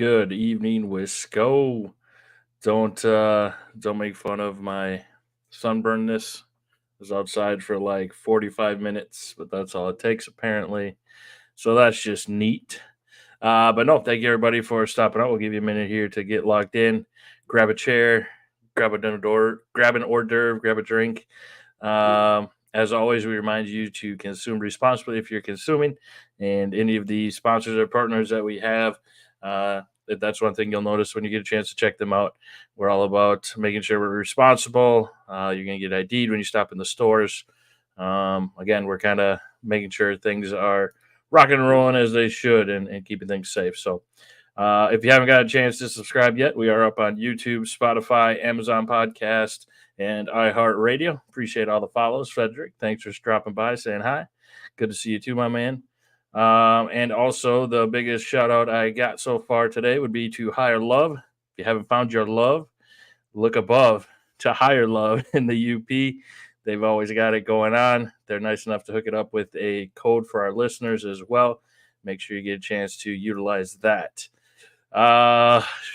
Good evening, Wisco. Don't make fun of my sunburnness. I was outside for like 45 minutes, but that's all it takes apparently. So that's just neat. But no, thank you everybody for stopping out. We'll give you a minute here to get logged in, grab a chair, grab an hors d'oeuvre, grab a drink. As always, we remind you to consume responsibly if you're consuming, and any of the sponsors or partners that we have. That's one thing you'll notice when you get a chance to check them out. We're all about making sure we're responsible. You're going to get ID'd when you stop in the stores. Again, we're kind of making sure things are rocking and rolling as they should and keeping things safe. So, if you haven't got a chance to subscribe yet, we are up on YouTube, Spotify, Amazon Podcast, and iHeartRadio. Appreciate all the follows, Frederick. Thanks for dropping by, saying hi. Good to see you too, my man. And also, the biggest shout out I got so far today would be to Higher Love. If you haven't found your love, look above to Higher Love in the UP. They've always got it going on. They're nice enough to hook it up with a code for our listeners as well. Make sure you get a chance to utilize that.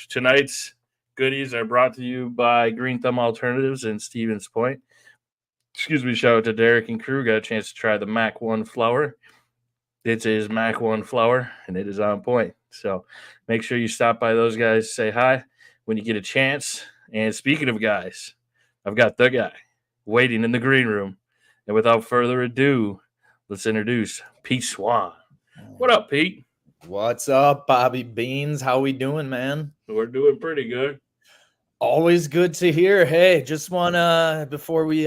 Tonight's goodies are brought to you by Green Thumb Alternatives in Stevens Point. Excuse me, shout out to Derek and crew. Got a chance to try the Mac 1 flour. It is Mac 1 flour, and it is on point. So make sure you stop by those guys, say hi when you get a chance. And speaking of guys, I've got the guy waiting in the green room. And without further ado, let's introduce Pete Swan. What up, Pete? What's up, Bobby Beans? How we doing, man? We're doing pretty good. Always good to hear. Hey, just wanna before we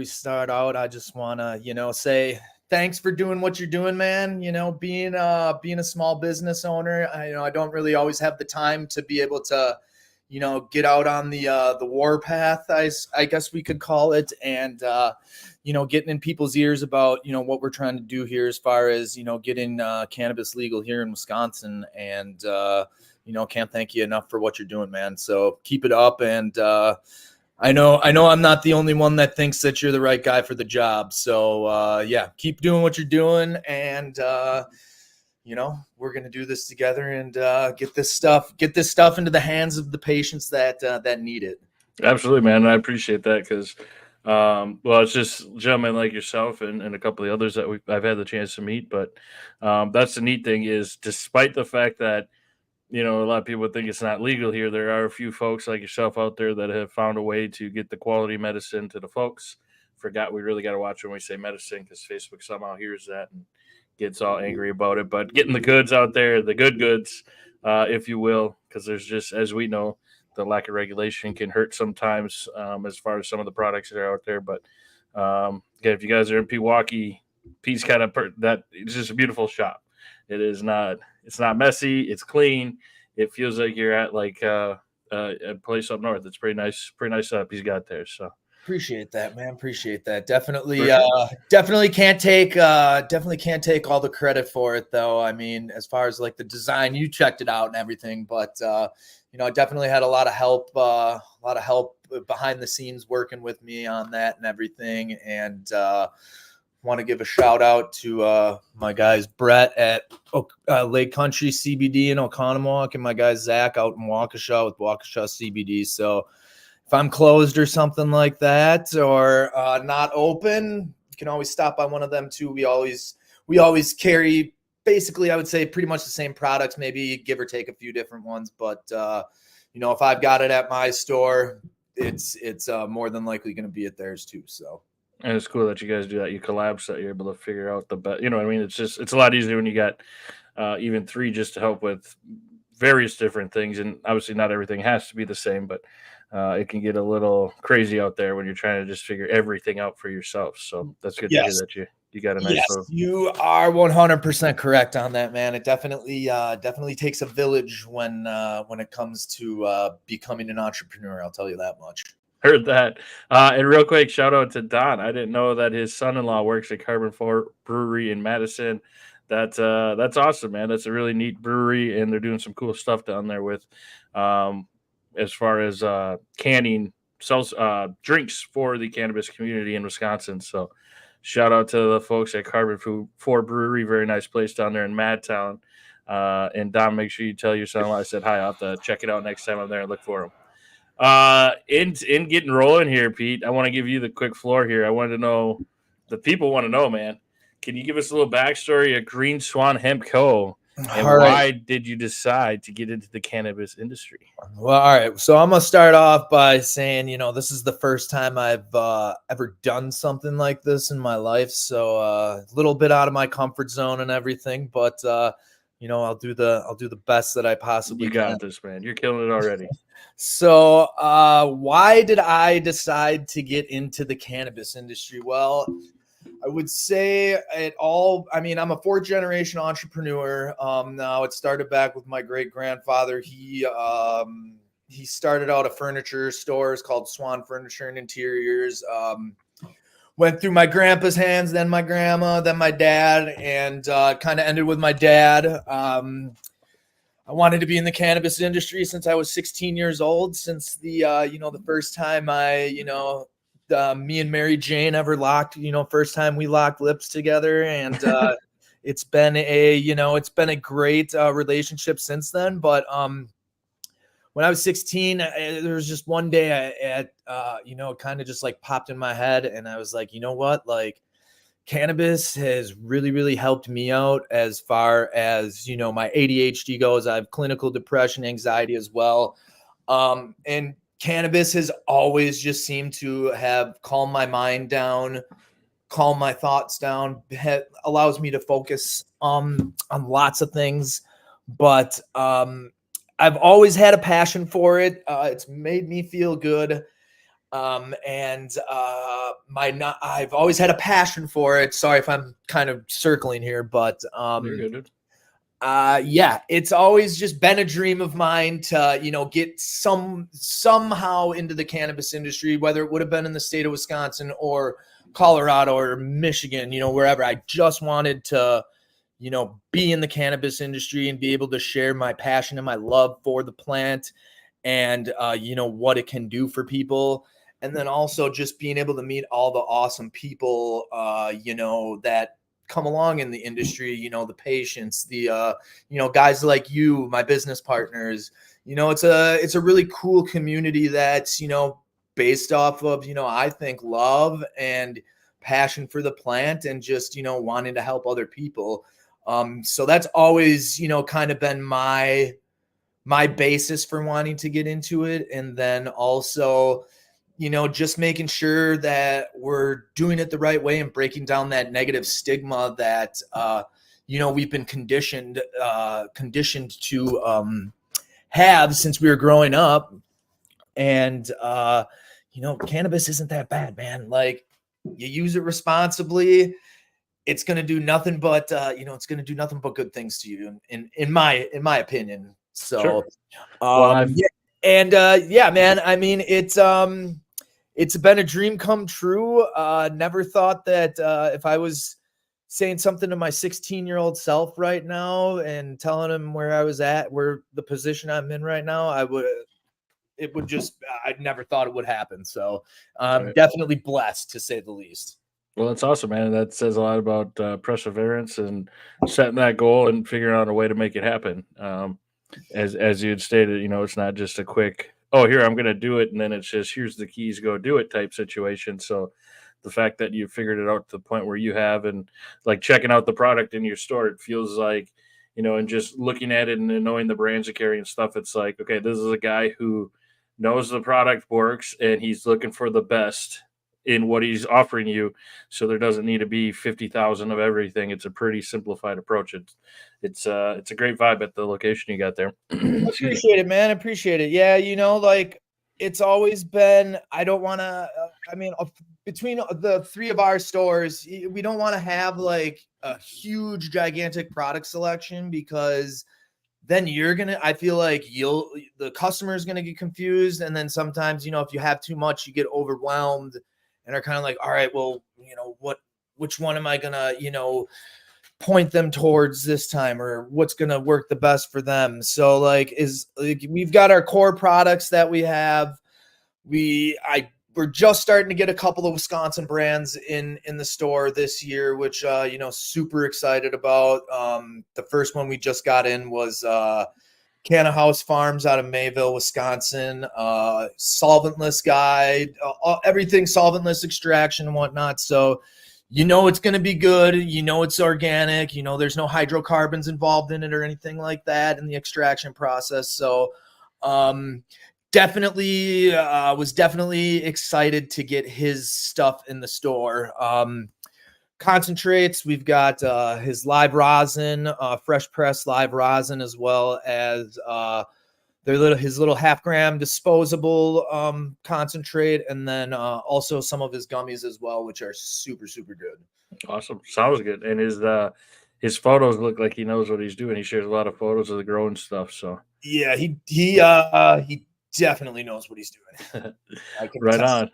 start out, I just wanna say thanks for doing what you're doing, man. Being a small business owner, I don't really always have the time to be able to get out on the warpath, I guess we could call it, and getting in people's ears about what we're trying to do here as far as getting cannabis legal here in Wisconsin, and can't thank you enough for what you're doing, man. So keep it up, and I know I'm not the only one that thinks that you're the right guy for the job. So yeah, keep doing what you're doing, and we're going to do this together and get this stuff into the hands of the patients that need it. Absolutely, man. I appreciate that because, well, it's just gentlemen like yourself and a couple of others that I've had the chance to meet. But that's the neat thing is, despite the fact that a lot of people think it's not legal here, there are a few folks like yourself out there that have found a way to get the quality medicine to the folks. Forgot we really got to watch when we say medicine because Facebook somehow hears that and gets all angry about it. But getting the goods out there, the good goods, if you will, because there's just, as we know, the lack of regulation can hurt sometimes as far as some of the products that are out there. But again, if you guys are in Pewaukee, Pete's kind of that it's just a beautiful shop. It is not. It's not messy. It's clean. It feels like you're at like a place up north. It's pretty nice. Pretty nice setup he's got there. So appreciate that, man. Appreciate that. Definitely, sure. definitely can't take all the credit for it, though. I mean, as far as like the design, you checked it out and everything, but I definitely had a lot of help behind the scenes working with me on that and everything, and want to give a shout out to my guys Brett at Lake Country CBD in Oconomowoc and my guy Zach out in Waukesha with Waukesha CBD. So if I'm closed or something like that or not open, you can always stop by one of them too. We always carry basically, I would say, pretty much the same products, maybe give or take a few different ones. But if I've got it at my store, it's more than likely going to be at theirs too. So. And it's cool that you guys do that. You collab so you're able to figure out the best. You know what I mean? It's a lot easier when you got even three just to help with various different things. And obviously, not everything has to be the same, but it can get a little crazy out there when you're trying to just figure everything out for yourself. So that's good to hear that you got a nice. Yes, you are 100% correct on that, man. It definitely takes a village when it comes to becoming an entrepreneur. I'll tell you that much. Heard that. And real quick, shout out to Don. I didn't know that his son-in-law works at Carbon 4 Brewery in Madison. That's awesome, man. That's a really neat brewery, and they're doing some cool stuff down there with as far as canning sells drinks for the cannabis community in Wisconsin. So Shout out to the folks at Carbon Food 4 Brewery, very nice place down there in Madtown. And Dom, make sure you tell your son I said hi. I'll have to check it out next time I'm there and look for him. In getting rolling here, Pete, I want to give you the quick floor here. I wanted to know, the people want to know, man. Can you give us a little backstory of Green Swan Hemp Co. and All right. why did you decide to get into the cannabis industry? Well, all right. So I'm gonna start off by saying, this is the first time I've ever done something like this in my life. So a little bit out of my comfort zone and everything, but I'll do the best that I possibly You can. got this, man. You're killing it already. So why did I decide to get into the cannabis industry? Well, I would say I'm a fourth generation entrepreneur. Now it started back with my great grandfather. He started out a furniture store. It's called Swan Furniture and Interiors. Went through my grandpa's hands, then my grandma, then my dad, and kind of ended with my dad. I wanted to be in the cannabis industry since I was 16 years old. Since the first time me and Mary Jane ever first time we locked lips together, and it's been a great relationship since then. But when I was 16, there was just one day kind of just like popped in my head, and I was like, you know what, like cannabis has really, really helped me out as far as, my ADHD goes. I have clinical depression, anxiety as well. And cannabis has always just seemed to have calmed my mind down, calm my thoughts down, allows me to focus on lots of things. But I've always had a passion for it. It's made me feel good. I've always had a passion for it. Sorry if I'm kind of circling here, but You're good, dude. it's always just been a dream of mine to, get somehow into the cannabis industry, whether it would have been in the state of Wisconsin or Colorado or Michigan, wherever. I just wanted to, be in the cannabis industry and be able to share my passion and my love for the plant and, what it can do for people. And then also just being able to meet all the awesome people, that come along in the industry, the patients, the, guys like you, my business partners. It's a really cool community that's, based off of, I think love and passion for the plant and just, wanting to help other people. So that's always, kind of been my basis for wanting to get into it. And then also, just making sure that we're doing it the right way and breaking down that negative stigma that, we've been conditioned to have since we were growing up. And, cannabis isn't that bad, man. Like, you use it responsibly, it's going to do nothing but, it's going to do nothing but good things to you in my opinion. So, Sure. Well, man, I mean, it's been a dream come true. Never thought that if I was saying something to my 16-year-old self right now and telling him where I was at, where the position I'm in right now, I never thought it would happen. So right. definitely blessed, to say the least. Well, that's awesome, man. That says a lot about perseverance and setting that goal and figuring out a way to make it happen. As you had stated, it's not just a quick, oh, here, I'm going to do it, and then it's just, here's the keys, go do it type situation. So the fact that you figured it out to the point where you have, and like checking out the product in your store, it feels like, and just looking at it and knowing the brands you carry and stuff, it's like, okay, this is a guy who knows the product works and he's looking for the best in what he's offering you. So there doesn't need to be 50,000 of everything. It's a pretty simplified approach. It's a great vibe at the location you got there. Appreciate it, man. Appreciate it. Yeah, like it's always been. I don't want to. Between the three of our stores, we don't want to have like a huge, gigantic product selection because then I feel like the customer is gonna get confused, and then sometimes if you have too much, you get overwhelmed and are kind of like, all right, well, which one am I gonna point them towards this time, or what's going to work the best for them. So we've got our core products that we have. we're just starting to get a couple of Wisconsin brands in the store this year, which super excited about. The first one we just got in was Canna House Farms out of Mayville, Wisconsin. Solventless guide, everything solventless extraction and whatnot. So it's going to be good. It's organic. There's no hydrocarbons involved in it or anything like that in the extraction process. So definitely was definitely excited to get his stuff in the store. Concentrates, we've got his live rosin, fresh press live rosin, as well as his little 0.5 gram disposable concentrate, and then also some of his gummies as well, which are super, super good. Awesome. Sounds good. And his photos look like he knows what he's doing. He shares a lot of photos of the growing stuff. So Yeah, he definitely knows what he's doing. I can right test.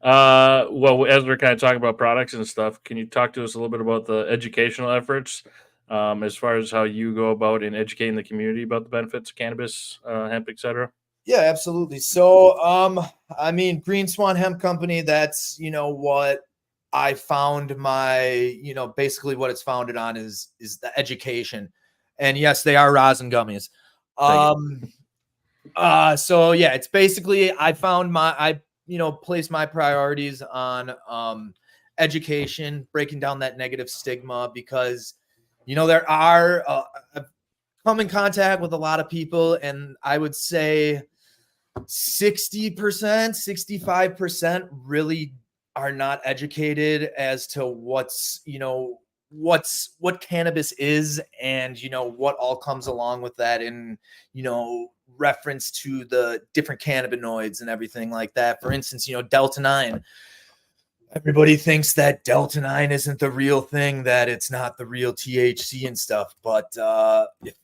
on. Well, as we're kind of talking about products and stuff, can you talk to us a little bit about the educational efforts, as far as how you go about in educating the community about the benefits of cannabis, hemp, etc.? Yeah, absolutely. So, Green Swan Hemp Company, that's, what I found basically what it's founded on is the education. And yes, they are rosin gummies. So yeah, it's basically, I placed my priorities on education, breaking down that negative stigma, because there are I've come in contact with a lot of people, and I would say 60%, 65% really are not educated as to what cannabis is, and what all comes along with that, in reference to the different cannabinoids and everything like that. For instance, Delta 9. Everybody thinks that Delta 9 isn't the real thing, that it's not the real THC and stuff. But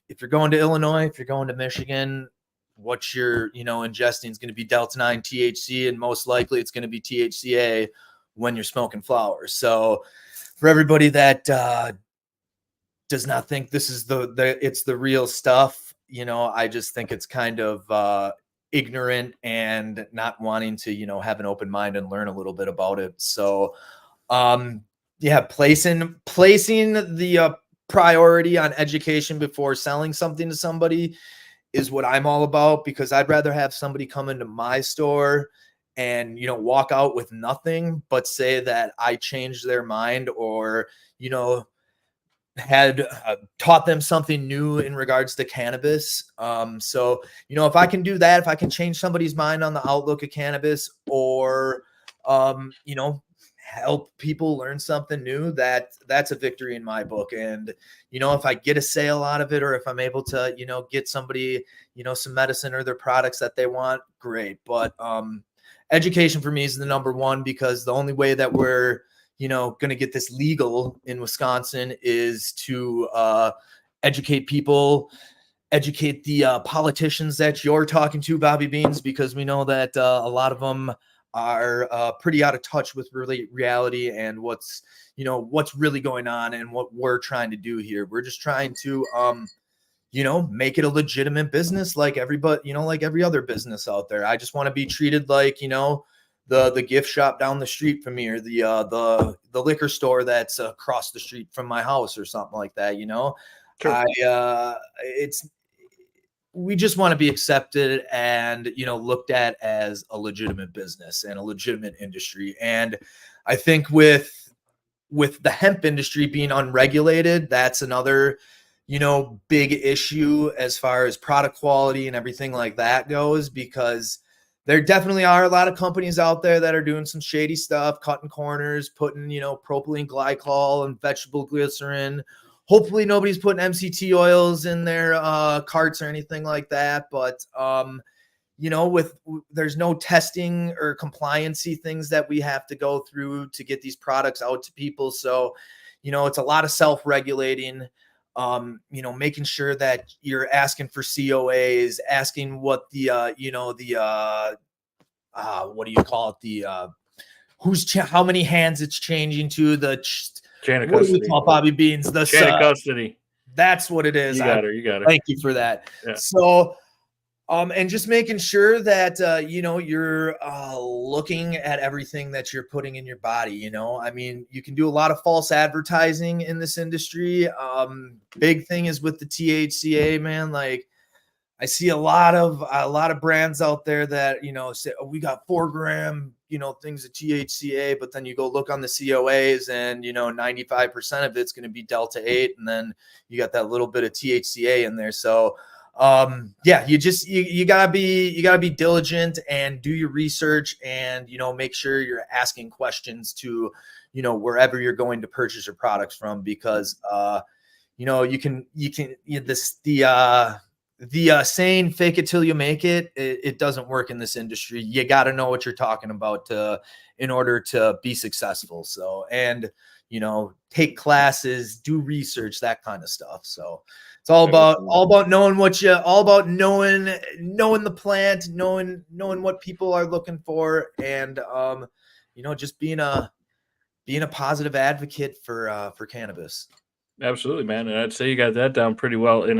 if you're going to Illinois, if you're going to Michigan, what you're ingesting is going to be Delta 9 THC, and most likely it's going to be THCA when you're smoking flowers. So for everybody that does not think this is it's the real stuff, I just think it's kind of ignorant and not wanting to have an open mind and learn a little bit about it. So placing the priority on education before selling something to somebody is what I'm all about, because I'd rather have somebody come into my store and walk out with nothing, but say that I changed their mind, or had taught them something new in regards to cannabis. So if I can do that, if I can change somebody's mind on the outlook of cannabis, or help people learn something new, that's a victory in my book. And if I get a sale out of it, or if I'm able to get somebody some medicine or their products that they want, great. But education for me is the number one, because the only way that we're going to get this legal in Wisconsin is to educate people, educate the politicians that you're talking to, Bobby Beans, because we know that a lot of them are pretty out of touch with reality and what's really going on and what we're trying to do here. We're just trying to make it a legitimate business, like everybody, like every other business out there. I just want to be treated like the gift shop down the street from me, or the liquor store that's across the street from my house, or something like that. Sure. We just want to be accepted and looked at as a legitimate business and a legitimate industry. And I think with the hemp industry being unregulated, that's another big issue as far as product quality and everything like that goes, because there definitely are a lot of companies out there that are doing some shady stuff, cutting corners, putting, propylene glycol and vegetable glycerin. Hopefully nobody's putting MCT oils in their carts or anything like that. But, there's no testing or compliancy things that we have to go through to get these products out to people. So, it's a lot of self-regulating. Making sure that you're asking for COAs, asking what the what do you call it? How many hands it's changing to, the Chain of what do we custody. call Bobby Beans? The Chain of custody. That's what it is. You got her. Thank you for that. Yeah. So And just making sure that you're looking at everything that you're putting in your body. I mean, you can do a lot of false advertising in this industry. Big thing is with the THCA, man. Like, I see a lot of brands out there that say, oh, we got 4 gram things of THCA, but then you go look on the COAs and 95% of it's going to be Delta 8, and then you got that little bit of THCA in there. So yeah, you gotta be diligent and do your research, and make sure you're asking questions to wherever you're going to purchase your products from, because the saying "fake it till you make it doesn't work in this industry. You got to know what you're talking about in order to be successful. So, and take classes, do research, that kind of stuff. So it's all about knowing the plant, knowing what people are looking for, and just being a positive advocate for cannabis. Absolutely, man. And I'd say you got that down pretty well. And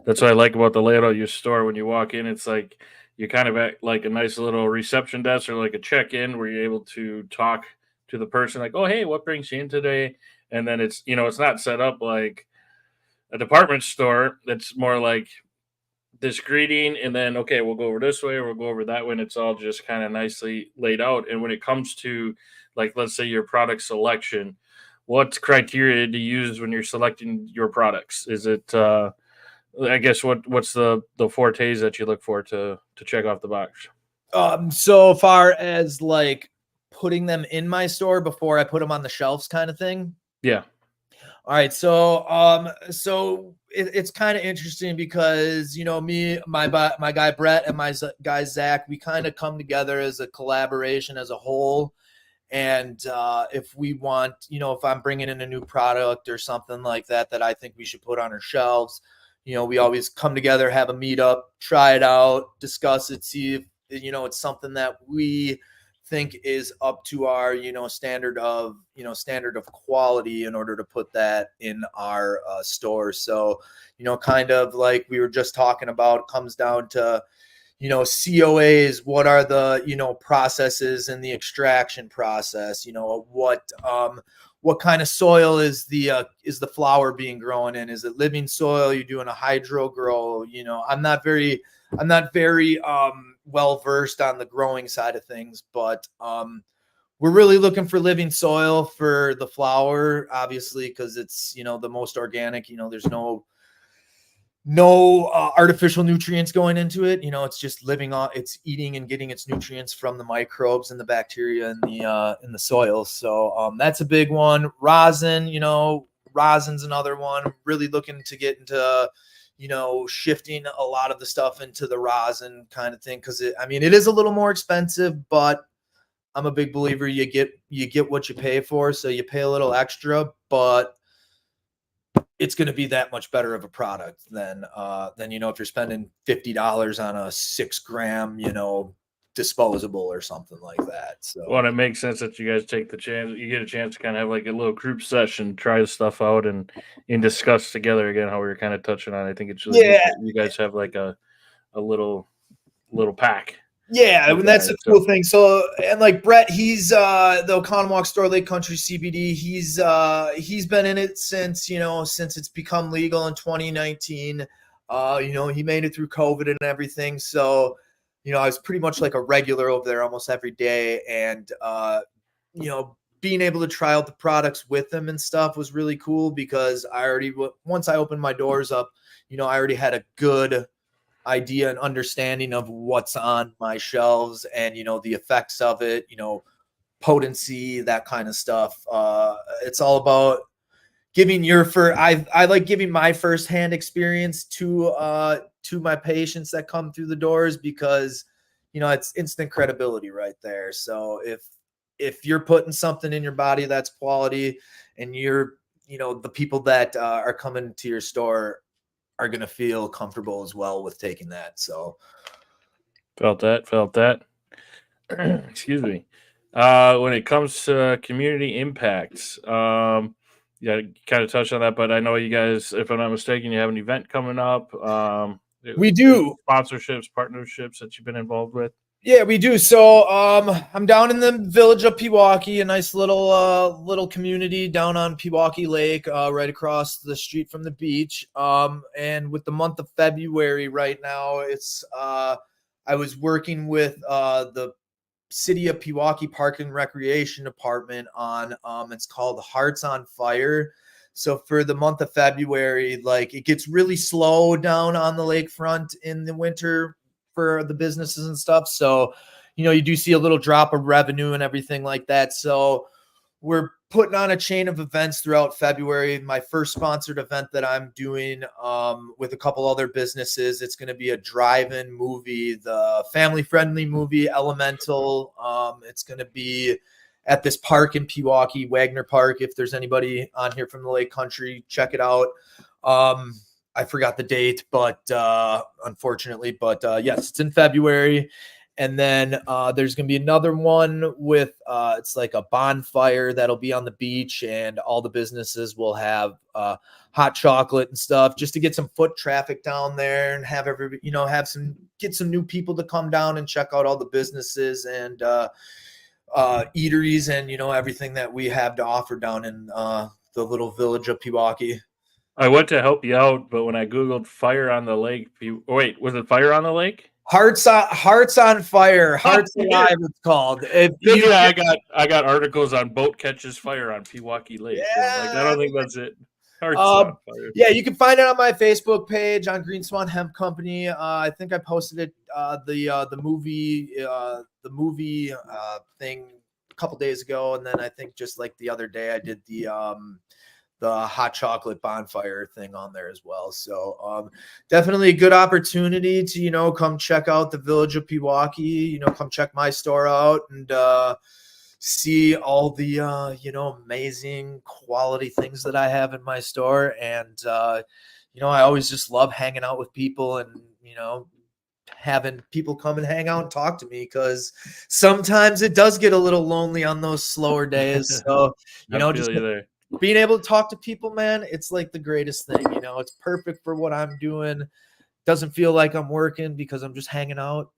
that's what I like about the layout of your store. When you walk in, it's like you kind of at like a nice little reception desk or like a check in where you're able to talk to the person, like, oh, hey, what brings you in today? And then it's not set up like a department store. It's more like this greeting, and then, okay, we'll go over this way or we'll go over that way. And it's all just kind of nicely laid out. And when it comes to, like, let's say your product selection, what criteria do you use when you're selecting your products? Is it I guess what's the fortes that you look for to check off the box? So far as like putting them in my store before I put them on the shelves, kind of thing. Yeah. All right, so it's kind of interesting because me, my guy Brett, and my guy Zach, we kind of come together as a collaboration as a whole. And if we want, if I'm bringing in a new product or something like that I think we should put on our shelves, we always come together, have a meetup, try it out, discuss it, see if it's something that we think is up to our standard of quality in order to put that in our store. So kind of like we were just talking about, comes down to COAs, what are the processes in the extraction process, what kind of soil is the flower being grown in? Is it living soil? You're doing a hydro grow? I'm not very well versed on the growing side of things, but we're really looking for living soil for the flower, obviously, because it's the most organic. There's no artificial nutrients going into it. It's just living on, it's eating and getting its nutrients from the microbes and the bacteria in the soil. So that's a big one. Rosin's another one. I'm really looking to get into shifting a lot of the stuff into the rosin kind of thing, because it is a little more expensive, but I'm a big believer you get what you pay for. So you pay a little extra, but it's going to be that much better of a product than if you're spending $50 on a 6 gram disposable or something like that. So Well, it makes sense that you guys take the chance. You get a chance to kind of have like a little group session, try the stuff out, and discuss together again how we were kind of touching on. I think it's really good yeah, that you guys have like a little pack yeah, with and that's that. the cool So thing. So, and like Brett, he's the Oconomowoc Store Lake Country CBD. He's been in it since it's become legal in 2019. He made it through COVID and everything. So, I was pretty much like a regular over there almost every day, and being able to try out the products with them and stuff was really cool, because once I opened my doors up, I already had a good idea and understanding of what's on my shelves, and the effects of it, potency, that kind of stuff. It's all about giving I like giving my firsthand experience to my patients that come through the doors, because it's instant credibility right there. So if you're putting something in your body that's quality, and the people that are coming to your store are going to feel comfortable as well with taking that. So felt that. Excuse me. When it comes to community impacts, yeah, kind of touched on that, but I know you guys, if I'm not mistaken, you have an event coming up. We do. Sponsorships, partnerships that you've been involved with? Yeah, we do. So I'm down in the village of Pewaukee, a nice little community down on Pewaukee Lake, right across the street from the beach. And with the month of February right now, it's I was working with the City of Pewaukee Park and Recreation Department on it's called Hearts on Fire. So for the month of February, like it gets really slow down on the lakefront in the winter for the businesses and stuff. So, you do see a little drop of revenue and everything like that. So we're putting on a chain of events throughout February. My first sponsored event that I'm doing with a couple other businesses, it's going to be a drive-in movie, the family-friendly movie Elemental. It's going to be at this park in Pewaukee, Wagner Park. If there's anybody on here from the Lake Country, check it out. I forgot the date, but unfortunately, but yes, it's in February. And then there's going to be another one with it's like a bonfire that'll be on the beach, and all the businesses will have hot chocolate and stuff just to get some foot traffic down there and have get some new people to come down and check out all the businesses and eateries and everything that we have to offer down in the little village of Pewaukee. I went to help you out, but when I googled "fire on the lake," wait, was it "fire on the lake"? Hearts on Fire, Hearts Alive. It's called. Yeah, I got articles on boat catches fire on Pewaukee Lake. Yeah, like I don't think that's it. Hearts on Fire. Yeah, you can find it on my Facebook page on Green Swan Hemp Company. I think I posted it the movie thing a couple days ago, and then I think just like the other day I did the hot chocolate bonfire thing on there as well. So definitely a good opportunity to, come check out the village of Pewaukee, come check my store out and see all the, amazing quality things that I have in my store. And, I always just love hanging out with people and, having people come and hang out and talk to me because sometimes it does get a little lonely on those slower days. So, just being able to talk to people, man, it's like the greatest thing. It's perfect for what I'm doing. Doesn't feel like I'm working because I'm just hanging out,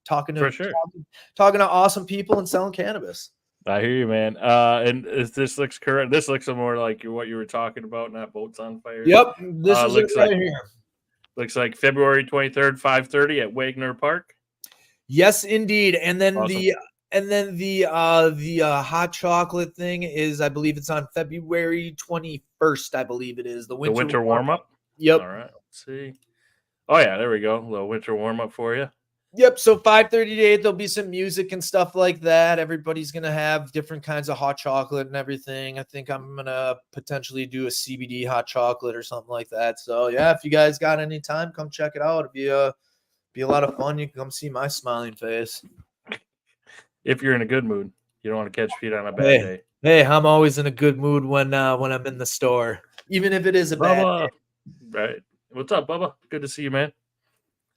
talking to awesome people and selling cannabis. I hear you, man. And this looks correct. This looks more like what you were talking about, not boats on fire. Yep, this is looks it right like, here. Looks like February 23rd, 5:30 at Wagner Park. Yes, indeed. And then awesome. The hot chocolate thing is, I believe it's on February 21st. I believe it is the winter warm up. Yep. All right. Let's see. Oh yeah, there we go. A little winter warm up for you. Yep. So 5:30 to 8, there'll be some music and stuff like that. Everybody's gonna have different kinds of hot chocolate and everything. I think I'm gonna potentially do a CBD hot chocolate or something like that. So yeah, if you guys got any time, come check it out. It'd be a lot of fun. You can come see my smiling face. If you're in a good mood, you don't want to catch Pete on a bad day. Hey, I'm always in a good mood when I'm in the store, even if it is a bad day. Right. What's up, Bubba? Good to see you, man.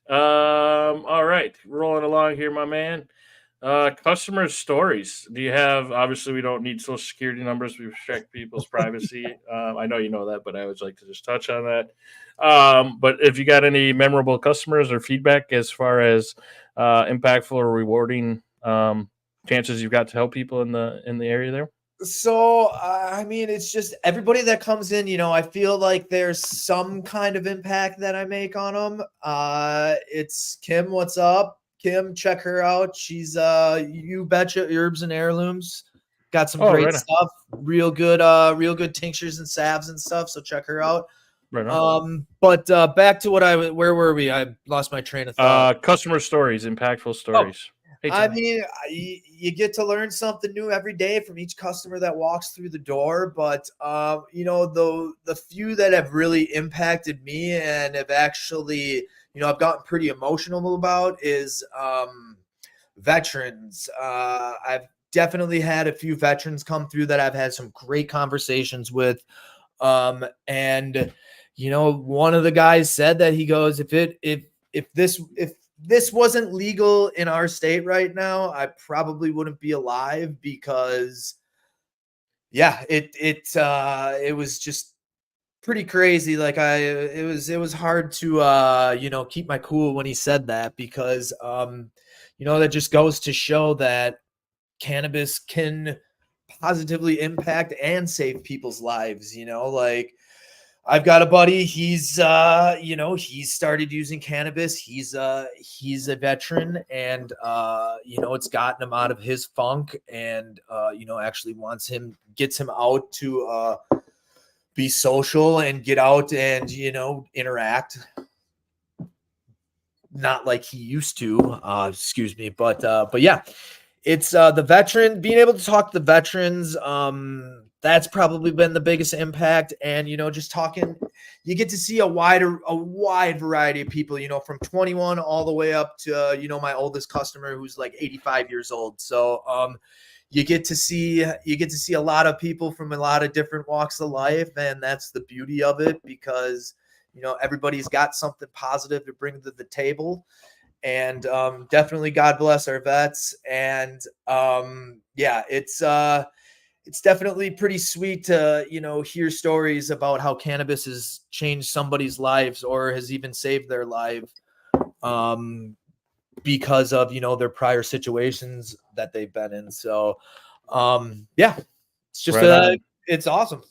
All right, rolling along here, my man. Customer stories. Do you have? Obviously, we don't need social security numbers. We respect people's privacy. I know you know that, but I always like to just touch on that. But if you got any memorable customers or feedback as far as impactful or rewarding chances you've got to help people in the area there. So, I mean, it's just everybody that comes in, I feel like there's some kind of impact that I make on them. It's Kim. What's up, Kim? Check her out. She's You Betcha Herbs and Heirlooms. Got some great stuff. Real good tinctures and salves and stuff. So check her out. Right on. But back to where were we? I lost my train of thought. Customer stories, impactful stories. I mean, you get to learn something new every day from each customer that walks through the door. But, the few that have really impacted me and have actually, I've gotten pretty emotional about is veterans. I've definitely had a few veterans come through that I've had some great conversations with. And, one of the guys said that he goes, if this wasn't legal in our state right now, I probably wouldn't be alive because it was just pretty crazy. Like it was hard to keep my cool when he said that, because that just goes to show that cannabis can positively impact and save people's lives. Like, I've got a buddy. He's started using cannabis. He's a veteran, and it's gotten him out of his funk, and actually gets him out to be social and get out and interact. Not like he used to. Excuse me, but yeah, it's the veteran, being able to talk to the veterans. That's probably been the biggest impact, and just talking, you get to see a wide variety of people, from 21 all the way up to my oldest customer, who's like 85 years old. So you get to see a lot of people from a lot of different walks of life, and that's the beauty of it, because everybody's got something positive to bring to the table. And definitely God bless our vets. And yeah, it's definitely pretty sweet to hear stories about how cannabis has changed somebody's lives, or has even saved their life, because of their prior situations that they've been in. So yeah, it's just Right on. it's awesome.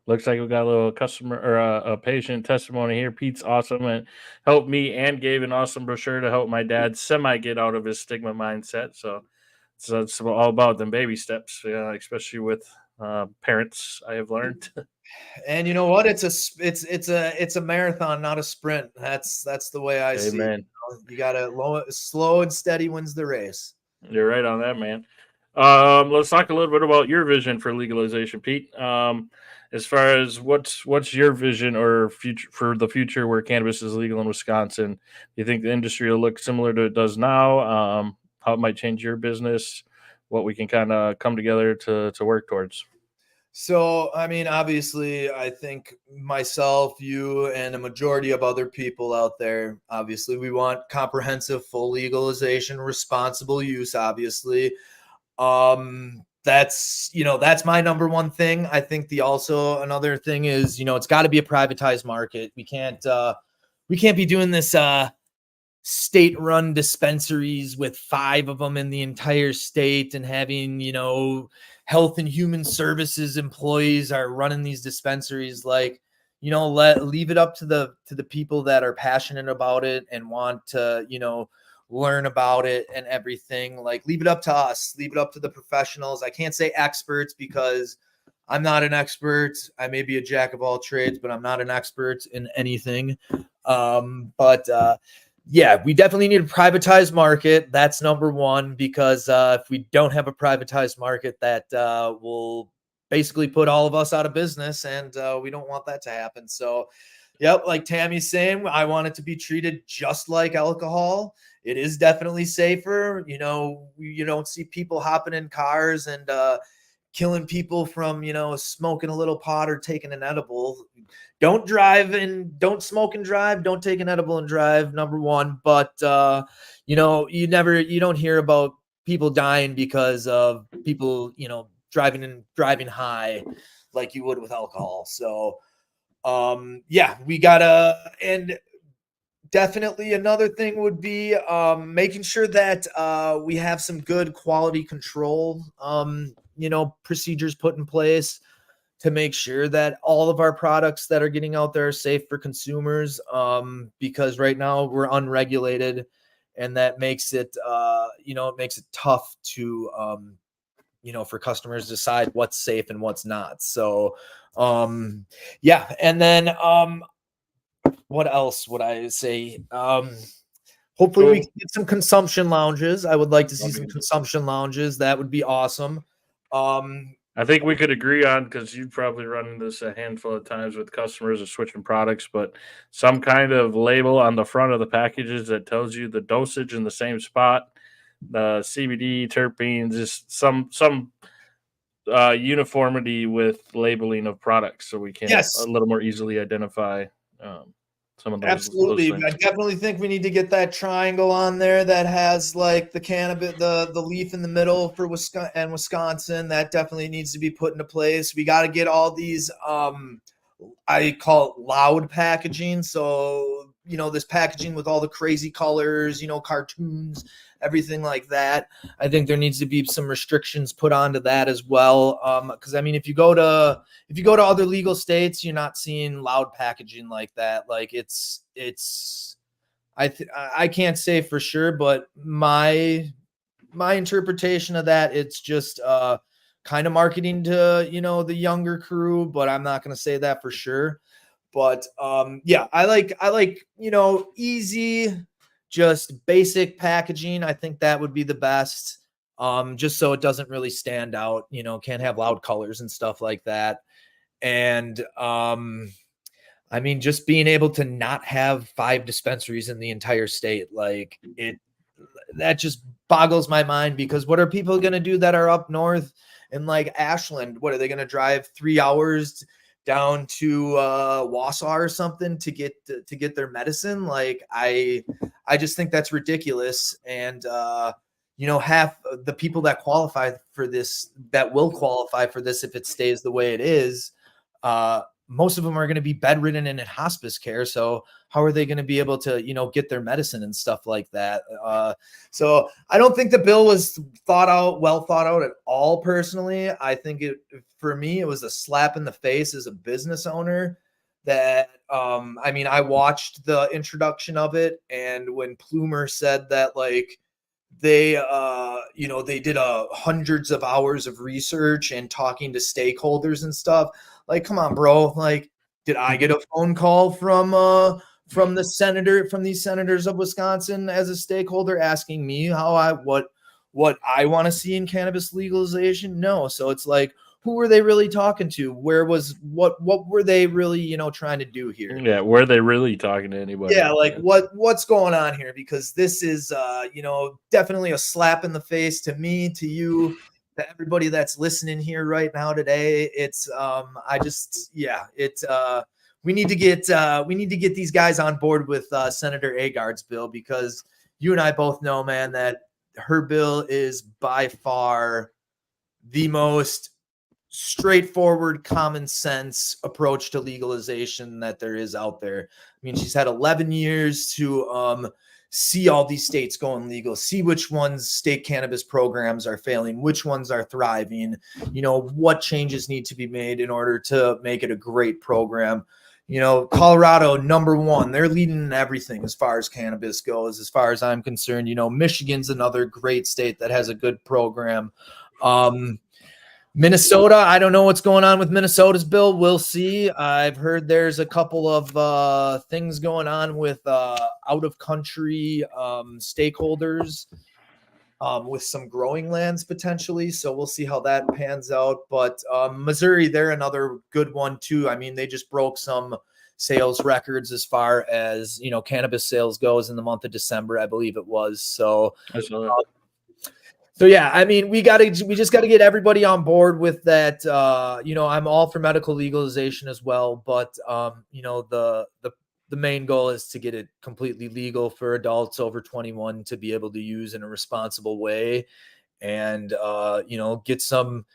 Looks like we got a little customer or a patient testimony here. Pete's awesome and helped me, and gave an awesome brochure to help my dad semi get out of his stigma mindset. So it's all about them baby steps, especially with parents. I have learned. And you know what? It's a marathon, not a sprint. That's the way I see it. Amen. You gotta slow and steady wins the race. You're right on that, man. Let's talk a little bit about your vision for legalization, Pete. As far as what's your vision or future for the future where cannabis is legal in Wisconsin? Do you think the industry will look similar to it does now? How it might change your business? What we can kind of come together to work towards? So, I mean, obviously, I think myself, you, and a majority of other people out there, obviously, we want comprehensive, full legalization, responsible use, obviously. That's my number one thing. I think the also another thing is, it's got to be a privatized market. We can't be doing this state-run dispensaries with 5 of them in the entire state, and having health and human services employees are running these dispensaries. Like, leave it up to the people that are passionate about it and want to learn about it and everything. Like, leave it up to us, leave it up to the professionals. I can't say experts, because I'm not an expert. I may be a jack of all trades, but I'm not an expert in anything. But yeah, we definitely need a privatized market. That's number one, because if we don't have a privatized market, that will basically put all of us out of business, and we don't want that to happen. So, yep, like Tammy's saying, I want it to be treated just like alcohol. It is definitely safer. You don't see people hopping in cars and killing people from smoking a little pot or taking an edible. Don't drive and don't smoke and drive. Don't take an edible and drive, number one. But you don't hear about people dying because of people driving high, like you would with alcohol. So yeah, we gotta. And definitely another thing would be making sure that we have some good quality control procedures put in place to make sure that all of our products that are getting out there are safe for consumers, because right now we're unregulated, and that makes it tough to for customers to decide what's safe and what's not. So yeah. And then what else would I say? Hopefully we Cool. can get some consumption lounges. I would like to see That'd some be consumption lounges. That would be awesome. I think we could agree on, because you've probably run into this a handful of times with customers of switching products, but some kind of label on the front of the packages that tells you the dosage in the same spot, the CBD, terpenes, just some uniformity with labeling of products, so we can a Yes, little more easily identify um, some of those absolutely. I things. definitely think we need to get that triangle on there that has like the cannabis, the leaf in the middle for Wisconsin. That definitely needs to be put into place. We got to get all these I call it loud packaging. So, this packaging with all the crazy colors, cartoons, everything like that. I think there needs to be some restrictions put onto that as well. Because I mean, if you go to other legal states, you're not seeing loud packaging like that. Like it's I can't say for sure, but my interpretation of that, it's just kind of marketing to the younger crew, but I'm not going to say that for sure. But yeah, I like easy, just basic packaging. I think that would be the best. Just so it doesn't really stand out, can't have loud colors and stuff like that. And I mean, just being able to not have 5 dispensaries in the entire state, like that just boggles my mind, because what are people going to do that are up north in like Ashland? What are they going to drive 3 hours down to Wausau or something to get their medicine? Like I just think that's ridiculous. And half the people that qualify for this, that will qualify for this if it stays the way it is, most of them are going to be bedridden and in hospice care. So how are they going to be able to, get their medicine and stuff like that? So I don't think the bill was well thought out at all. Personally, I think for me, it was a slap in the face as a business owner. That I mean, I watched the introduction of it, and when Plumer said that, like, they they did hundreds of hours of research and talking to stakeholders and stuff. Like, come on, bro. Like, did I get a phone call from these senators of Wisconsin as a stakeholder asking me what I want to see in cannabis legalization? No. So it's like, who were they really talking to? What were they really, trying to do here? Yeah, were they really talking to anybody? Yeah, like what's going on here? Because this is definitely a slap in the face to me, to you, to everybody that's listening here right now today. It's I just it's we need to get these guys on board with Senator Agard's bill, because you and I both know, man, that her bill is by far the most straightforward, common sense approach to legalization that there is out there. I mean, she's had 11 years to see all these states going legal, see which ones state cannabis programs are failing, which ones are thriving, what changes need to be made in order to make it a great program. Colorado, number one, they're leading in everything as far as cannabis goes, as far as I'm concerned. Michigan's another great state that has a good program. Minnesota, I don't know what's going on with Minnesota's bill. We'll see. I've heard there's a couple of things going on with out-of-country stakeholders with some growing lands potentially. So we'll see how that pans out. But Missouri, they're another good one too. I mean, they just broke some sales records as far as, cannabis sales goes in the month of December, I believe it was. So I saw that. So yeah, I mean, we just got to get everybody on board with that. I'm all for medical legalization as well, but the main goal is to get it completely legal for adults over 21 to be able to use in a responsible way, and get some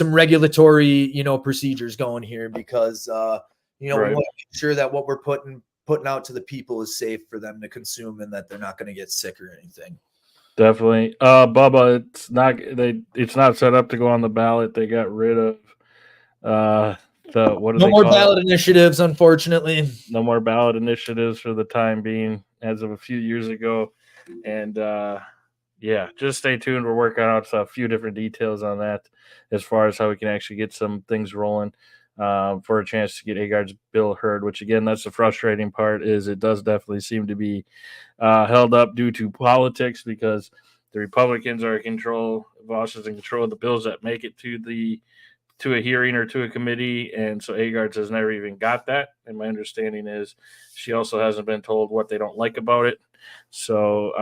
regulatory procedures going here, because Right. we want to make sure that what we're putting out to the people is safe for them to consume, and that they're not going to get sick or anything. Definitely. Bubba, it's not set up to go on the ballot. They got rid of what do No they more call ballot it? initiatives, unfortunately. No more ballot initiatives for the time being, as of a few years ago. And yeah, just stay tuned. We're working out a few different details on that as far as how we can actually get some things rolling for a chance to get Agard's bill heard. Which again, that's the frustrating part. Is it does definitely seem to be held up due to politics, because the Republicans are in control. Voss is in control of the bills that make it to a hearing or to a committee, and so Agard's has never even got that. And my understanding is she also hasn't been told what they don't like about it. So,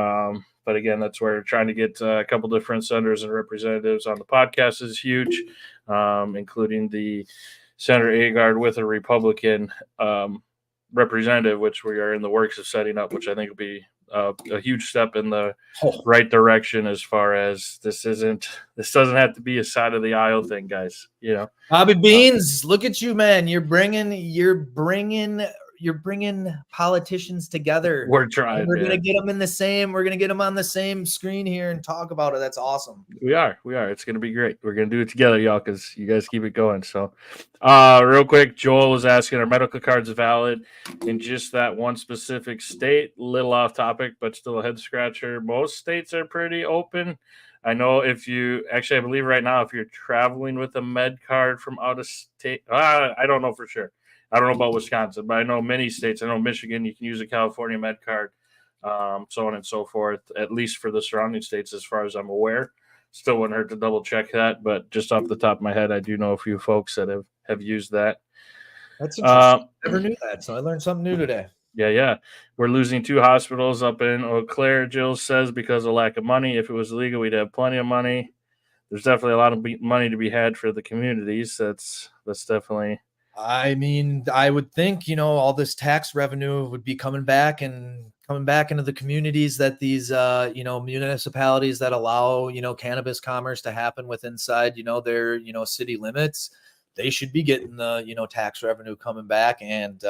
but again, that's where trying to get a couple different senators and representatives on the podcast is huge, including the Senator Agard with a Republican. representative, which we are in the works of setting up, which I think will be a huge step in the Oh, right direction as far as this doesn't have to be a side of the aisle thing, guys. Bobby Uh, Beans, look at you, man. You're bringing politicians together. we're And trying, we're gonna man. get them in the same. We're gonna get them on the same screen here and talk about it. That's awesome. We are. It's gonna be great. We're gonna do it together, y'all, because you guys keep it going. So, real quick, Joel was asking, are medical cards valid in just that one specific state? Little off topic, but still a head scratcher. Most states are pretty open. I know if you actually, I believe right now, if you're traveling with a med card from out of state, I don't know for sure. I don't know about Wisconsin, but I know many states. I know Michigan, you can use a California med card, so on and so forth. At least for the surrounding states, as far as I'm aware. Still wouldn't hurt to double check that, but just off the top of my head, I do know a few folks that have used that. That's interesting. Uh, Never knew that. So I learned something new today. yeah. We're losing 2 hospitals up in Eau Claire, Jill says, because of lack of money. If it was legal, we'd have plenty of money. There's definitely a lot of money to be had for the communities. That's definitely I mean, I would think, all this tax revenue would be coming back into the communities that these, municipalities that allow, cannabis commerce to happen with inside, their, city limits. They should be getting the, tax revenue coming back. And,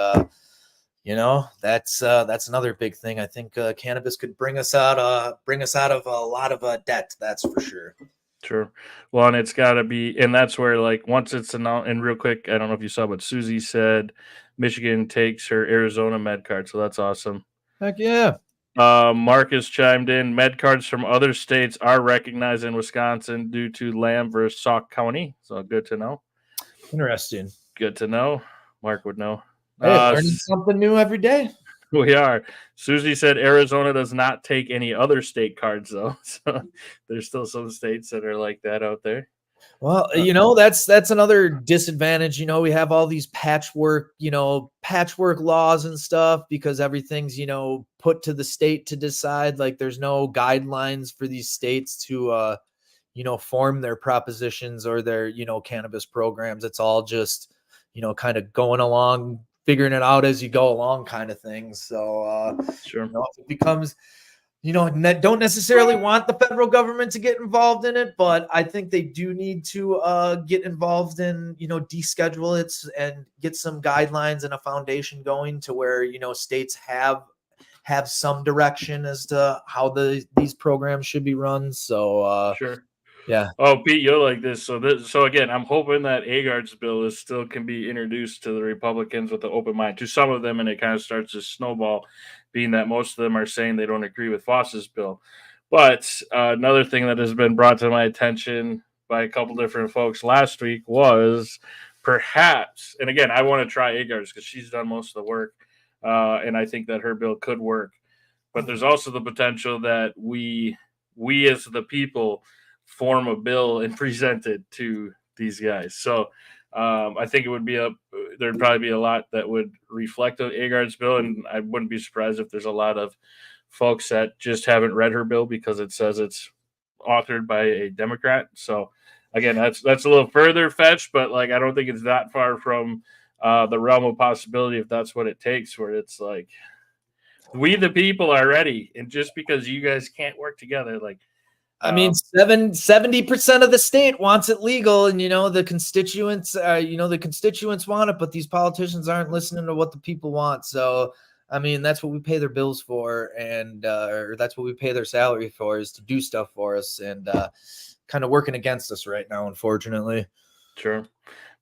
that's another big thing. I think cannabis could bring us out of a lot of debt. That's for sure. true. Well, and it's got to be, and that's where, like, once it's announced, and real quick, I don't know if you saw what Susie said. Michigan takes her Arizona med card, so that's awesome. Heck yeah. Marcus chimed in. Med cards from other states are recognized in Wisconsin due to Lamb versus Sauk County. So good to know. Interesting. Good to know. Mark would know. Hey, learning something new every day. We are. Susie said Arizona does not take any other state cards, though. So there's still some states that are like that out there. Well, Uh, that's another disadvantage. We have all these patchwork laws and stuff because everything's, put to the state to decide. Like there's no guidelines for these states to form their propositions or their, cannabis programs. It's all just, kind of going along, figuring it out as you go along kind of thing. So sure. if it becomes don't necessarily want the federal government to get involved in it, but I think they do need to get involved in, deschedule it and get some guidelines and a foundation going to where, states have some direction as to how these programs should be run. So, Sure. yeah. Oh, Pete, you'll like this. So again, I'm hoping that Agard's bill still can be introduced to the Republicans with an open mind to some of them, and it kind of starts to snowball, being that most of them are saying they don't agree with Foss's bill. But another thing that has been brought to my attention by a couple different folks last week was perhaps, and again, I want to try Agard's because she's done most of the work, and I think that her bill could work. But there's also the potential that we as the people form a bill and present it to these guys. So I think it would be there'd probably be a lot that would reflect on Agard's bill, and I wouldn't be surprised if there's a lot of folks that just haven't read her bill because it says it's authored by a Democrat. So again, that's a little further fetched, but like I don't think it's that far from the realm of possibility if that's what it takes. Where it's like we the people are ready, and just because you guys can't work together, like I mean, 70% of the state wants it legal, and the constituents, want it, but these politicians aren't listening to what the people want. So, I mean, that's what we pay their bills for, and or that's what we pay their salary for, is to do stuff for us, and kind of working against us right now, unfortunately. sure.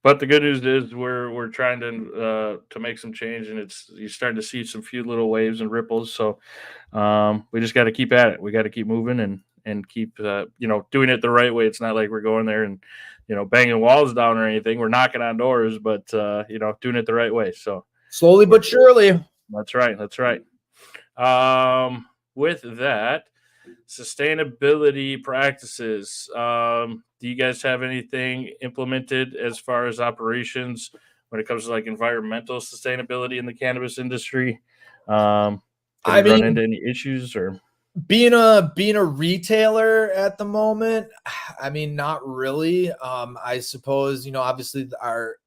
But the good news is we're trying to make some change, and you're starting to see some few little waves and ripples. So we just got to keep at it. We got to keep moving and keep doing it the right way. It's not like we're going there and banging walls down or anything. We're knocking on doors, but doing it the right way. So Slowly but surely. that's right. That's right. With that, sustainability practices. Do you guys have anything implemented as far as operations when it comes to like environmental sustainability in the cannabis industry? Have I you run mean, into any issues or? Being a retailer at the moment, I mean, not really. I suppose, obviously our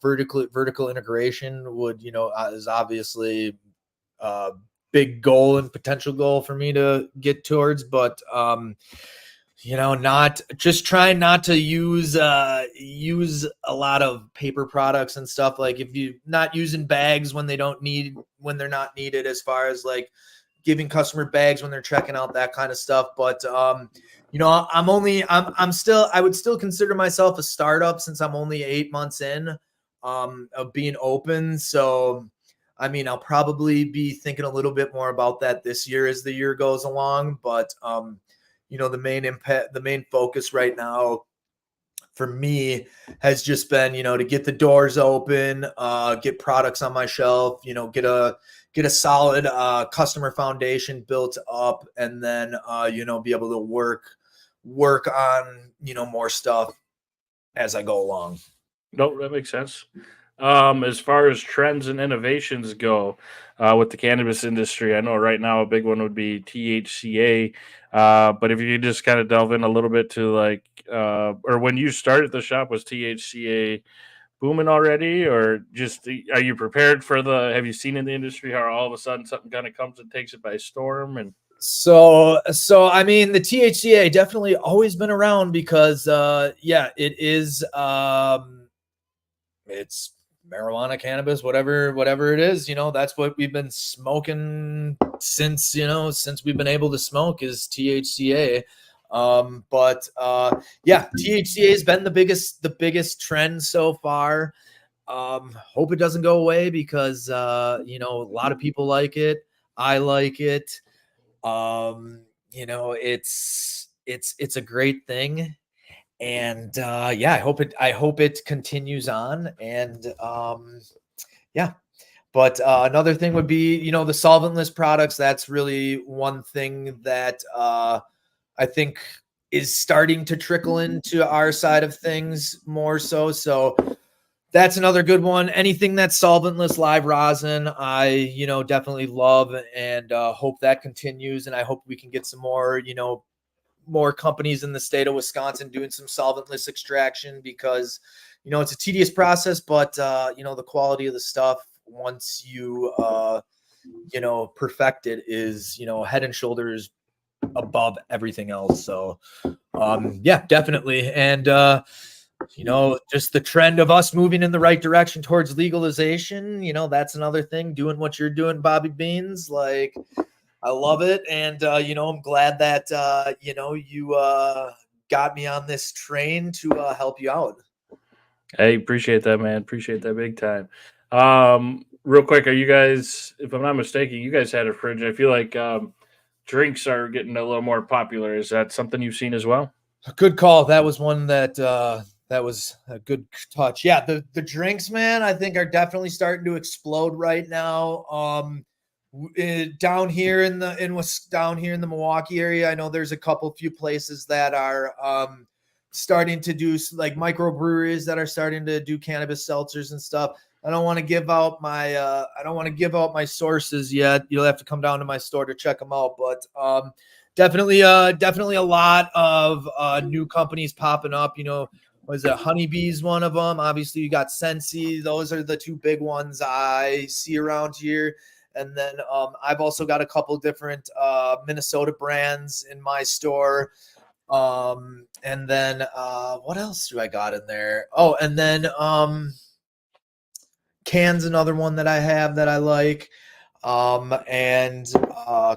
vertical integration would, is obviously a big goal and potential goal for me to get towards, but not just trying not to use a lot of paper products and stuff. Like, if you not using bags when they're not needed, as far as like giving customer bags when they're checking out, that kind of stuff. But I would still consider myself a startup, since I'm only 8 months in of being open. So I mean, I'll probably be thinking a little bit more about that this year as the year goes along. But the main focus right now for me has just been, to get the doors open, get products on my shelf, get a solid customer foundation built up, and then be able to work on more stuff as I go along. No, that makes sense. As far as trends and innovations go, with the cannabis industry, I know right now a big one would be THCA. But if you could just kind of delve in a little bit to like, or when you started the shop, was THCA booming already, or just are you prepared for the? Have you seen in the industry how all of a sudden something kind of comes and takes it by storm? And So I mean, the THCA definitely always been around, because yeah, it is it's marijuana, cannabis, whatever it is, that's what we've been smoking since we've been able to smoke, is THCA. But yeah, THCA has been the biggest trend so far. Hope it doesn't go away, because a lot of people like it. I like it. It's a great thing. And yeah, I hope it continues on. And yeah. But another thing would be, the solventless products. That's really one thing that I think is starting to trickle into our side of things more so. So that's another good one. Anything that's solventless, live rosin, I definitely love, and hope that continues. And I hope we can get some more companies in the state of Wisconsin doing some solventless extraction, because it's a tedious process, but the quality of the stuff, once perfect it, is head and shoulders above everything else. So yeah, definitely. And just the trend of us moving in the right direction towards legalization, that's another thing. Doing what you're doing, Bobby Beans, like, I love it. And I'm glad that you got me on this train to help you out. hey, appreciate that, man. Appreciate that big time. Real quick, are you guys? If I'm not mistaken, you guys had a fridge. I feel like drinks are getting a little more popular. Is that something you've seen as well? Good call. That was one that was a good touch. Yeah, the drinks, man, I think are definitely starting to explode right now. Down here down here in the Milwaukee area, I know there's a few places that are starting to do, like, microbreweries that are starting to do cannabis seltzers and stuff. I don't want to give out my sources yet. You'll have to come down to my store to check them out. But definitely a lot of new companies popping up. Was it Honeybee's one of them? Obviously, you got Sensi. Those are the two big ones I see around here. And then I've also got a couple different Minnesota brands in my store. And then what else do I got in there? Oh, and then Can's another one that I have that I like. And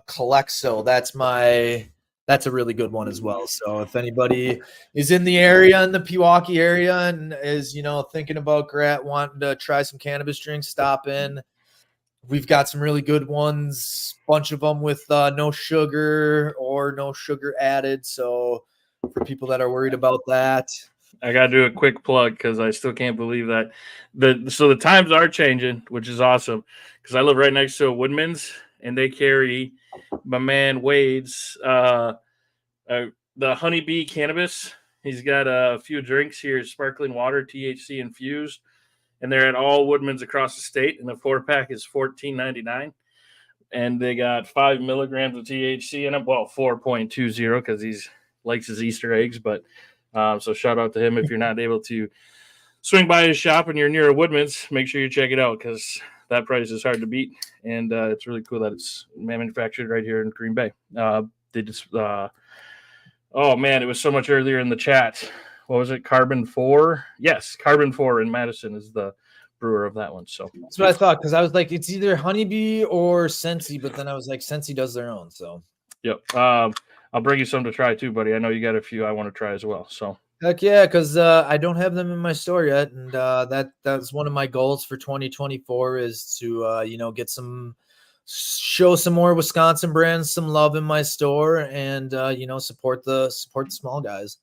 Calexo, that's a really good one as well. So if anybody is in the area, in the Pewaukee area, and is thinking about wanting to try some cannabis drinks, stop in. We've got some really good ones, bunch of them with no sugar or no sugar added. So for people that are worried about that. I gotta do a quick plug because I still can't believe that the times are changing, which is awesome. Because I live right next to a Woodman's, and they carry my man Wade's the honeybee cannabis. He's got a few drinks here, sparkling water, THC infused, and they're at all Woodman's across the state. And the 4-pack is $14.99. and they got 5 milligrams of THC in them. Well, 4.20 because he likes his Easter eggs. But so shout out to him. If you're not able to swing by his shop and you're near a Woodman's, make sure you check it out because that price is hard to beat. And it's really cool that it's manufactured right here in Green Bay. They just, oh man, it was so much earlier in the chat. What was it? Carbon 4? Yes, Carbon 4 in Madison is the brewer of that one. So that's what I thought, because I was like, it's either Honeybee or Sensi, but then I was like, Sensi does their own. So yep. I'll bring you some to try too, buddy. I know you got a few I want to try as well. So heck yeah, because I don't have them in my store yet, and that's one of my goals for 2024 is to get show some more Wisconsin brands some love in my store, and support the small guys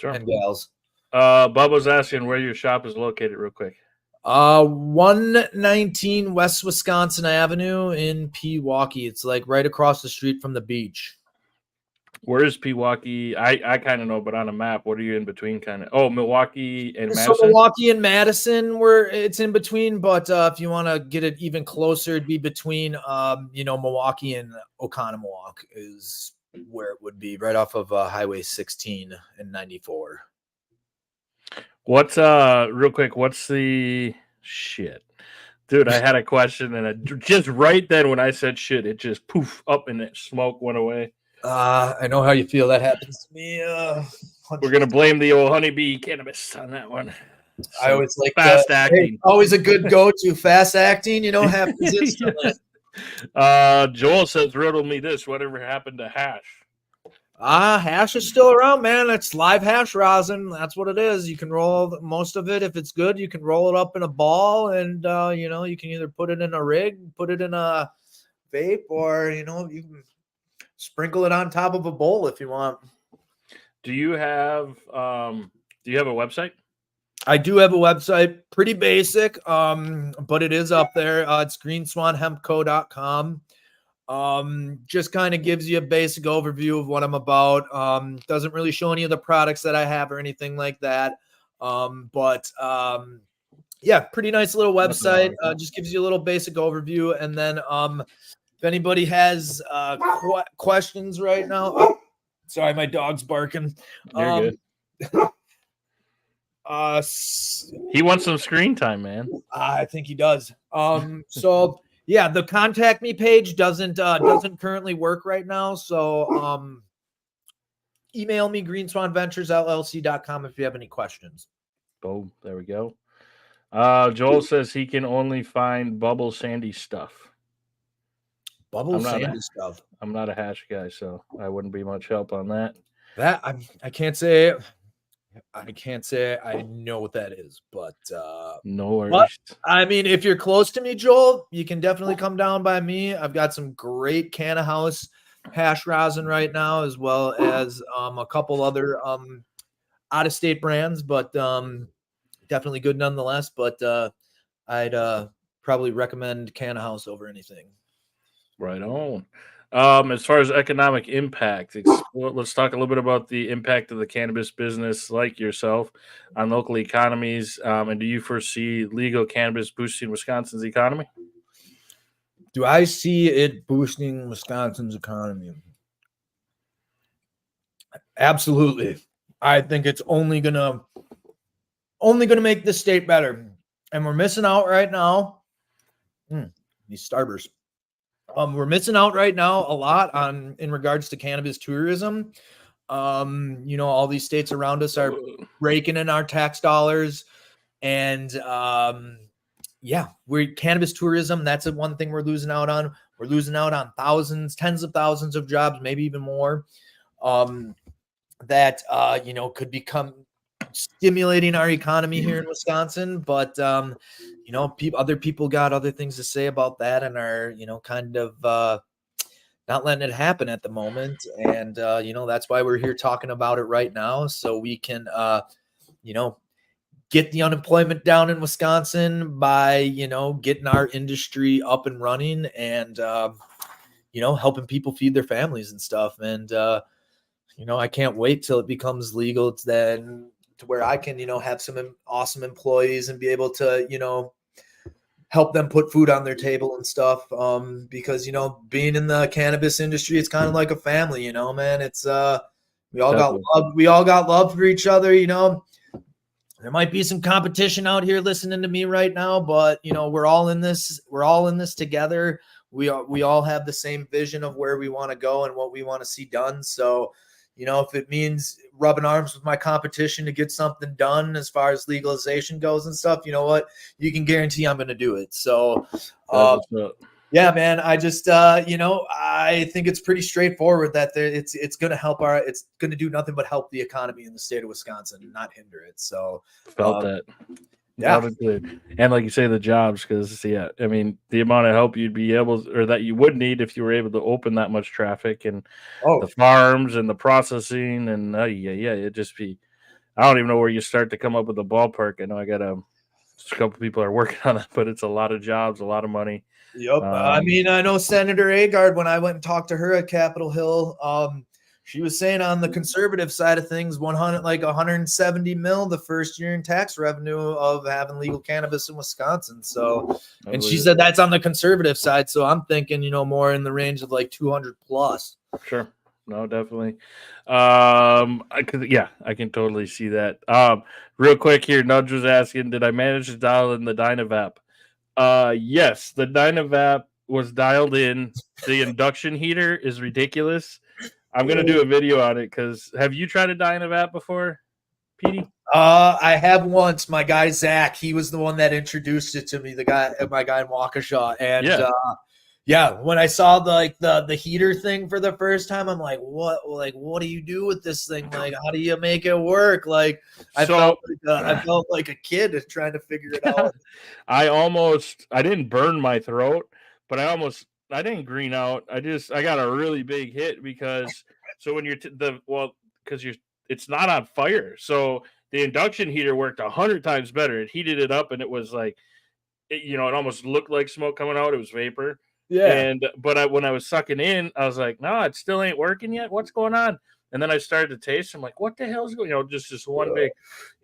and gals. Bubba's asking where your shop is located real quick. 119 West Wisconsin Avenue in Pewaukee. It's like right across the street from the beach. Where is Pewaukee? I kind of know, but on a map, what are you in between? Kind of. Oh, Milwaukee and Madison. So Milwaukee and Madison, where it's in between. But if you want to get it even closer, it'd be between Milwaukee and Oconomowoc is where it would be, right off of Highway 16 and 94. What's real quick? What's the shit? Dude, I had a question, and just right then when I said shit, it just poof up and that smoke went away. I know how you feel. That happens to me. We're gonna blame the old honeybee cannabis on that one. So I always like fast acting. Hey, always a good go-to. Fast acting, happens instantly. Joel says, "Riddle me this: whatever happened to hash?" Hash is still around, man. It's live hash rosin. That's what it is. You can roll most of it. If it's good, you can roll it up in a ball, and you can either put it in a rig, put it in a vape, or you can sprinkle it on top of a bowl if you want. Do you have a website? I do have a website, pretty basic, but it is up there. It's greenswanhempco.com. Just kind of gives you a basic overview of what I'm about. Doesn't really show any of the products that I have or anything like that. But pretty nice little website. Just gives you a little basic overview. And then if anybody has questions right now, sorry, my dog's barking. You're good. He wants some screen time, man. I think he does. So yeah, the contact me page doesn't currently work right now. So email me greenswanventuresllc.com if you have any questions. Boom, there we go. Joel says he can only find Bubble Sandy stuff. Sandy stuff. I'm not a hash guy, so I wouldn't be much help on that. That I can't say. I can't say I know what that is, but no worries. But, I mean, if you're close to me, Joel, you can definitely come down by me. I've got some great Canna House hash rosin right now, as well as a couple other out-of-state brands, but definitely good nonetheless. But I'd probably recommend Canna House over anything. Right on. As far as economic impact, let's talk a little bit about the impact of the cannabis business, like yourself, on local economies. And do you foresee legal cannabis boosting Wisconsin's economy? Do I see it boosting Wisconsin's economy? Absolutely. I think it's only gonna make the state better, and we're missing out right now. These Starbursts. We're missing out right now a lot in regards to cannabis tourism. All these states around us are raking in our tax dollars, and we're cannabis tourism. That's the one thing we're losing out on. We're losing out on tens of thousands of jobs, maybe even more. That could become stimulating our economy here in Wisconsin, but other people got other things to say about that and are kind of not letting it happen at the moment, and that's why we're here talking about it right now, so we can get the unemployment down in Wisconsin by getting our industry up and running, and helping people feed their families and stuff. And I can't wait till it becomes legal. It's then to where I can, have some awesome employees and be able to, help them put food on their table and stuff. Because, being in the cannabis industry, it's kind of like a family, man. It's, we all got Definitely. love. We all got love for each other, There might be some competition out here listening to me right now, but we're all in this. We're all in this together. We all have the same vision of where we want to go and what we want to see done. So, if it means rubbing arms with my competition to get something done as far as legalization goes and stuff, you know what? You can guarantee I'm going to do it. So, That's what's up. yeah, man. I just, I think it's pretty straightforward that it's going to it's going to do nothing but help the economy in the state of Wisconsin and not hinder it. So, Felt that. yeah. Loud and clear. And like you say, the jobs, because I mean, the amount of help you'd be able or that you would need if you were able to open that much traffic and the Oh, farms and the processing and it'd just be. I don't even know where you start to come up with a ballpark. I know I got a couple people are working on it, but it's a lot of jobs, a lot of money. yep. I mean, I know Senator Agard, when I went and talked to her at Capitol Hill, she was saying on the conservative side of things, 170 mil the first year in tax revenue of having legal cannabis in Wisconsin. So, and she said that's on the conservative side. So I'm thinking, more in the range of like 200 plus. Sure. No, definitely. I can totally see that. Real quick here, Nudge was asking, did I manage to dial in the Dynavap? Yes, the Dynavap was dialed in. The induction heater is ridiculous. I'm gonna do a video on it because have you tried a Dynavap before, Petey? I have once. My guy Zach, he was the one that introduced it to me. My guy in Waukesha, and yeah, when I saw the heater thing for the first time, I'm like, what do you do with this thing? Like, how do you make it work? Like, I felt like a kid trying to figure it out. I didn't burn my throat, but I didn't green out. I got a really big hit because when you're it's not on fire. So the induction heater worked 100 times better. It heated it up and it was like, it almost looked like smoke coming out. It was vapor. Yeah. But when I was sucking in, I was like, no, it still ain't working yet. What's going on? And then I started to taste. I'm like, what the hell is going? Just this one big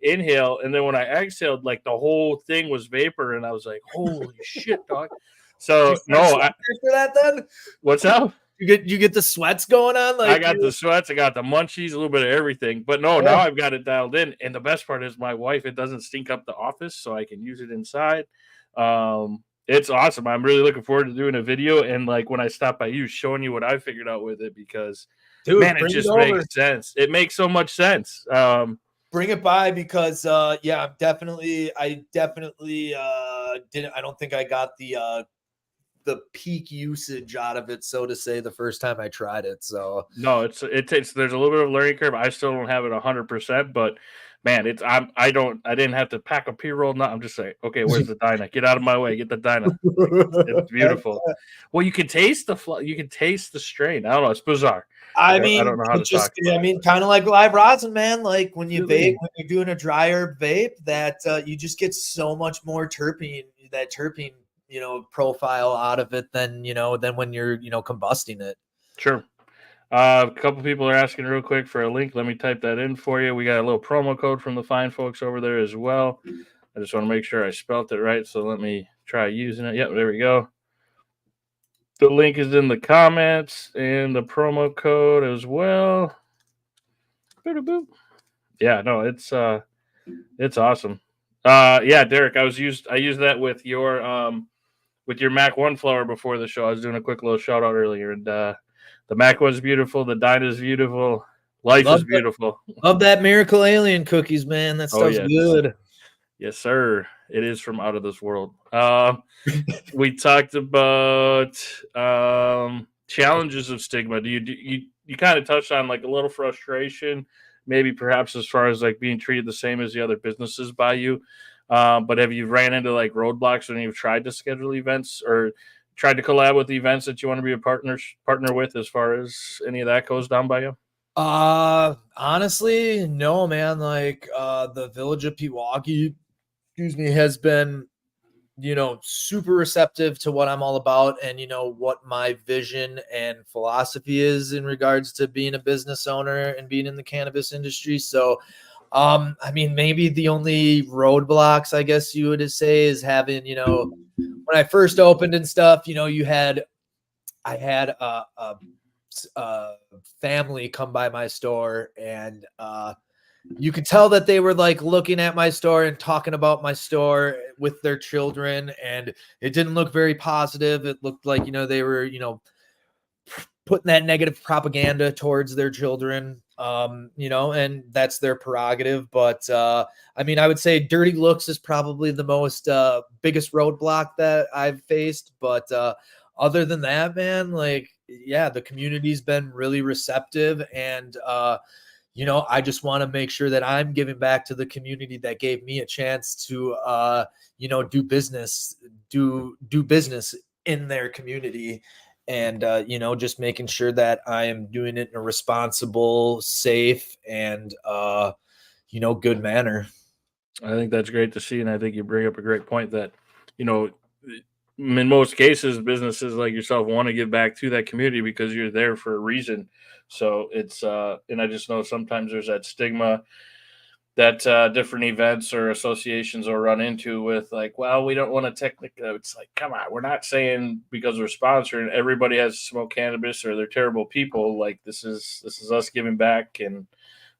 inhale, and then when I exhaled, like the whole thing was vapor, and I was like, holy shit, dog. So no, for that then. What's up? You get the sweats going on. Like I got the sweats, I got the munchies, a little bit of everything. But no, now I've got it dialed in, and the best part is my wife. It doesn't stink up the office, so I can use it inside. It's awesome. I'm really looking forward to doing a video and like when I stop by you, showing you what I figured out with it because, dude, man, it just makes sense. It makes so much sense. Bring it by because I definitely didn't. I don't think I got the peak usage out of it, so to say, the first time I tried it. So no, it takes. There's a little bit of learning curve. I still don't have it 100%, but man, I didn't have to pack a pre-roll. I'm just saying, okay, where's the Dyna? Get out of my way. Get the Dyna. It's beautiful. Well, you can taste the strain. I don't know. It's bizarre. I mean, I don't know how to talk about it. Kind of like live rosin, man. Like when you vape, when you're doing a dry herb vape, that you just get so much more terpene, profile out of it than when you're, combusting it. Sure. A couple people are asking real quick for a link. Let me type that in for you. We got a little promo code from the fine folks over there as well. I just want to make sure I spelt it right. So let me try using it. Yep, there we go. The link is in the comments and the promo code as well. Yeah, no, it's awesome. Yeah, Derek, I used that with your Mac One flower before the show. I was doing a quick little shout out earlier, and the Mac was beautiful. The Dyna's beautiful. Life is beautiful. Love that Miracle Alien cookies, man. That stuff's good. Yes, sir. It is from out of this world. We talked about challenges of stigma. Do you kind of touched on like a little frustration, maybe perhaps as far as like being treated the same as the other businesses by you. But have you ran into like roadblocks when you've tried to schedule events or tried to collab with the events that you want to be a partner with as far as any of that goes down by you? Honestly, no, man. Like the Village of Pewaukee, has been, super receptive to what I'm all about and, what my vision and philosophy is in regards to being a business owner and being in the cannabis industry. So I mean, maybe the only roadblocks, I guess you would say, is having, when I first opened and stuff, I had a family come by my store, and you could tell that they were like looking at my store and talking about my store with their children, and it didn't look very positive. It looked like, they were, putting that negative propaganda towards their children, and that's their prerogative. But I mean, I would say dirty looks is probably the most biggest roadblock that I've faced. But other than that, man, like, yeah, the community's been really receptive, and I just want to make sure that I'm giving back to the community that gave me a chance to do business in their community, and just making sure that I am doing it in a responsible, safe, and good manner. I think that's great to see, and I think you bring up a great point that, you know, in most cases, businesses like yourself want to give back to that community because you're there for a reason. So it's, and I just know sometimes there's that stigma that different events or associations will run into with, like, well, we don't want to technically. It's like, come on, we're not saying because we're sponsoring everybody has to smoke cannabis or they're terrible people. Like, this is us giving back, and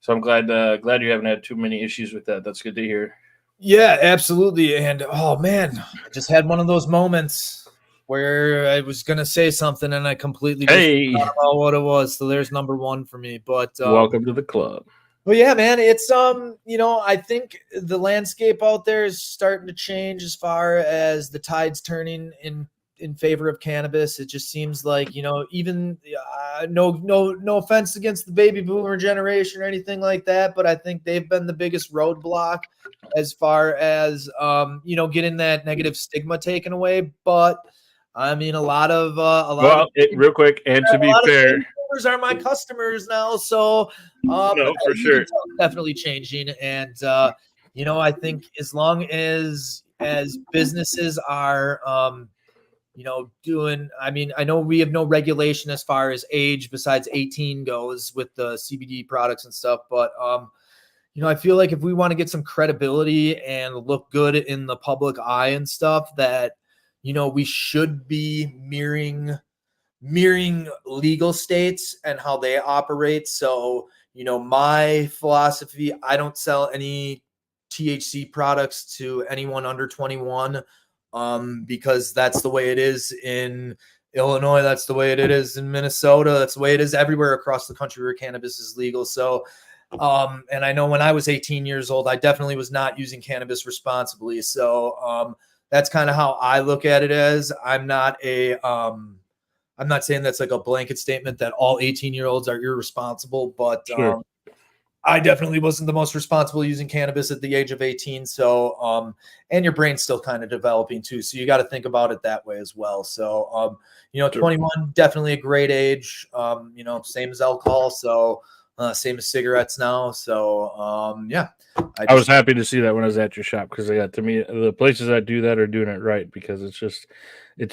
so I'm glad you haven't had too many issues with that. That's good to hear. Yeah, absolutely. And oh man, I just had one of those moments where I was gonna say something and I completely just Hey, forgot about what it was. So there's number one for me. welcome to the club. But yeah, man, it's I think the landscape out there is starting to change as far as the tides turning in favor of cannabis. It just seems like, even no offense against the baby boomer generation or anything like that, but I think they've been the biggest roadblock as far as getting that negative stigma taken away. But I mean, a lot of Well, real quick, and to a be lot of fair, baby boomers are my customers now, so no, for you can sure, tell it's definitely changing. And I think as long as businesses are doing, I mean, I know we have no regulation as far as age besides 18 goes with the CBD products and stuff, but I feel like if we want to get some credibility and look good in the public eye and stuff, that we should be mirroring legal states and how they operate. So, my philosophy, I don't sell any THC products to anyone under 21, because that's the way it is in Illinois. That's the way it is in Minnesota. That's the way it is everywhere across the country where cannabis is legal. So, and I know when I was 18 years old, I definitely was not using cannabis responsibly. So, that's kind of how I look at it. As I'm not saying that's like a blanket statement that all 18-year-olds are irresponsible, but sure. I definitely wasn't the most responsible using cannabis at the age of 18. So, and your brain's still kind of developing too. So you got to think about it that way as well. So, Sure. 21, definitely a great age, same as alcohol. So, same as cigarettes now. So, yeah, I was happy to see that when I was at your shop because, yeah, to me, the places that do that are doing it right because it's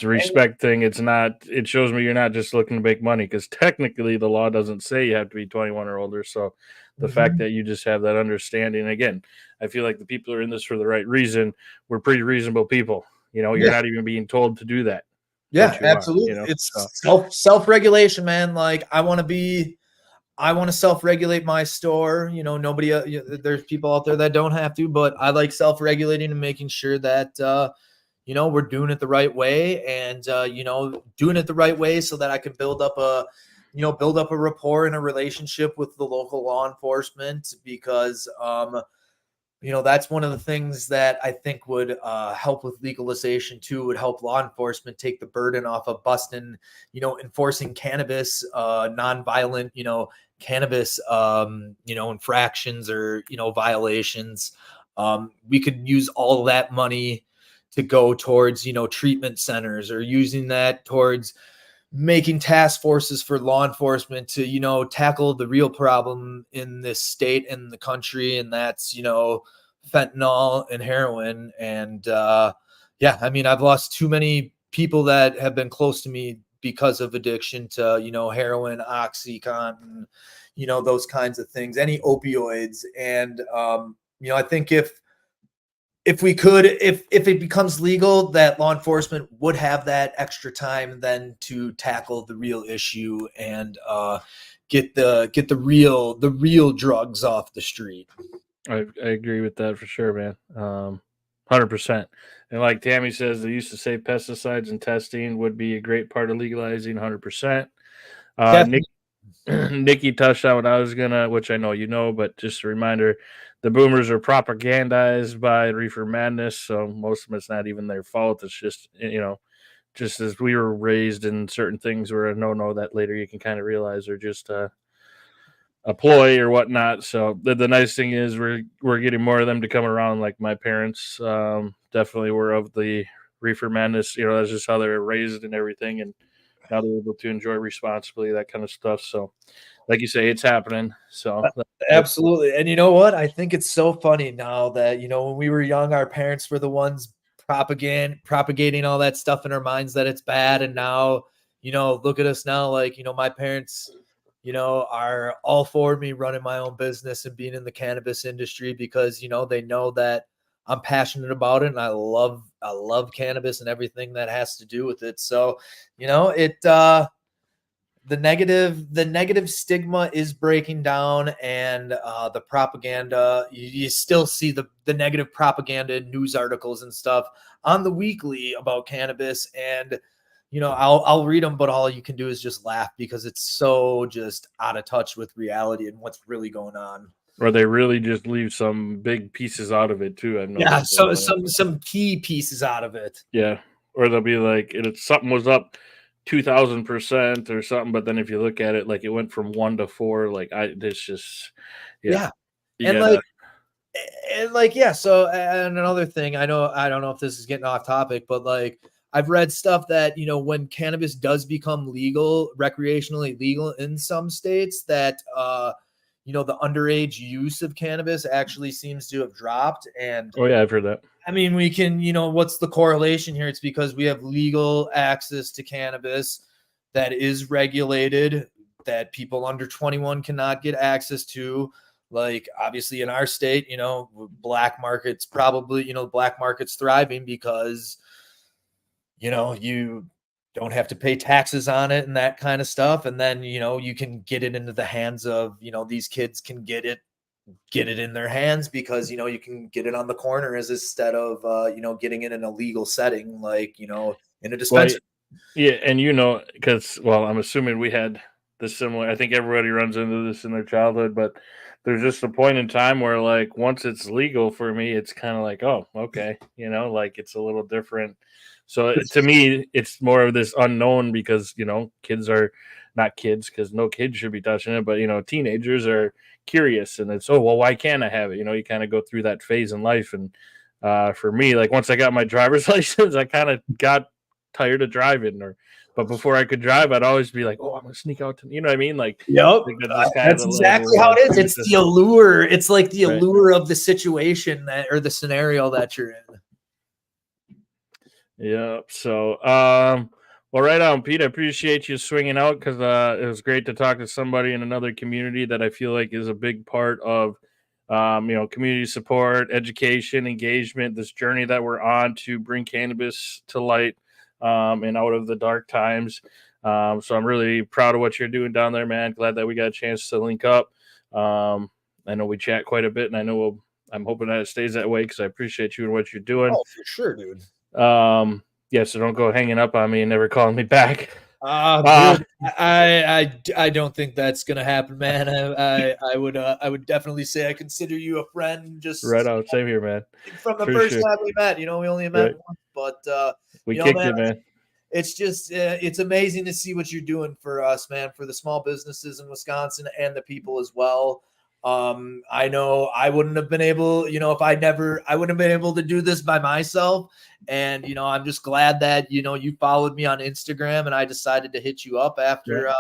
a respect thing. It's not. It shows me you're not just looking to make money because technically the law doesn't say you have to be 21 or older. So the fact Mhm. that you just have that understanding, again, I feel like the people are in this for the right reason. We're pretty reasonable people. You're Yeah. not even being told to do that, Yeah, but you are. absolutely. So It's self-regulation, man. Like I want to self-regulate my store. Nobody, there's people out there that don't have to, but I like self-regulating and making sure that, we're doing it the right way, and, doing it the right way so that I can build up a rapport and a relationship with the local law enforcement, because, that's one of the things that I think would help with legalization too. Would help law enforcement take the burden off of busting, enforcing cannabis, nonviolent, cannabis, infractions or violations. We could use all that money to go towards treatment centers, or using that towards making task forces for law enforcement to tackle the real problem in this state and the country, and that's fentanyl and heroin. And yeah, I mean, I've lost too many people that have been close to me because of addiction to, heroin, Oxycontin, those kinds of things, any opioids. And, I think if we could, if it becomes legal, that law enforcement would have that extra time then to tackle the real issue and get the real drugs off the street. I agree with that for sure, man. 100%. And like Tammy says, they used to say pesticides and testing would be a great part of legalizing. 100%. Nick Definitely. Nikki touched on what I was gonna, which I know you know, but just a reminder: the boomers are propagandized by reefer madness, so most of them it's not even their fault. It's just just as we were raised in certain things were a no, that later you can kind of realize are just a ploy or whatnot. So the nice thing is we're getting more of them to come around. Like my parents definitely were of the reefer madness. That's just how they were raised and everything, and now they're able to enjoy responsibly, that kind of stuff. So, like you say, it's happening. So that's good. Absolutely. And you know what? I think it's so funny now that, when we were young, our parents were the ones propagating all that stuff in our minds that it's bad. And now, look at us now. Like, my parents, are all for me running my own business and being in the cannabis industry because, they know that I'm passionate about it and I love cannabis and everything that has to do with it. So, the negative stigma is breaking down, and the propaganda, you still see the negative propaganda in news articles and stuff on the weekly about cannabis. And I'll read them, but all you can do is just laugh because it's so just out of touch with reality and what's really going on. Or they really just leave some big pieces out of it too. I've Yeah, noticed so that. some key pieces out of it. Yeah, or they'll be like, it's something was up 2,000% or something, but then if you look at it, like it went from 1 to 4. Like it's just, yeah, Yeah. you And gotta. yeah, so and another thing, I don't know if this is getting off topic, but like I've read stuff that, when cannabis does become legal, recreationally legal in some states, that the underage use of cannabis actually seems to have dropped. And Oh yeah, I've heard that. I mean, we can, what's the correlation here? It's because we have legal access to cannabis that is regulated, that people under 21 cannot get access to. Like, obviously, in our state, black market's probably, black market's thriving because, you don't have to pay taxes on it and that kind of stuff. And then, you can get it into the hands of, these kids can get it in their hands because you can get it on the corner as instead of getting it in a legal setting, like in a Well, dispensary. yeah, and because I'm assuming we had the similar. I think everybody runs into this in their childhood, but there's just a point in time where, like, once it's legal for me, it's kind of like, oh, okay, like it's a little different. So to me, it's more of this unknown because kids are not kids because no kid should be touching it, but teenagers are curious and it's, oh well, why can't I have it? You kind of go through that phase in life, and for me, like once I got my driver's license, I kind of got tired of driving, but before I could drive, I'd always be like, "Oh, I'm gonna sneak out to," you know what I mean? Like, Yep, I think that's just kind of that's the level exactly where how I it is. started It's to, the allure. It's like the right? allure of the situation that, or the scenario that you're in. Yeah. So, well, right on, Pete. I appreciate you swinging out because it was great to talk to somebody in another community that I feel like is a big part of, community support, education, engagement. This journey that we're on to bring cannabis to light, and out of the dark times. So I'm really proud of what you're doing down there, man. Glad that we got a chance to link up. I know we chat quite a bit, and I'm hoping that it stays that way because I appreciate you and what you're doing. Oh, for sure, dude. Yeah, so don't go hanging up on me and never calling me back. Uh Dude, I don't think that's gonna happen, man. I would definitely say I consider you a friend, right just on. Same here, man. from the For first sure. time we met. We only met Right. once, but We kicked man, it, man. it's just it's amazing to see what you're doing for us, man, for the small businesses in Wisconsin and the people as well. I know I wouldn't have been able, if I wouldn't have been able to do this by myself. And I'm just glad that you followed me on Instagram, and I decided to hit you up Yeah.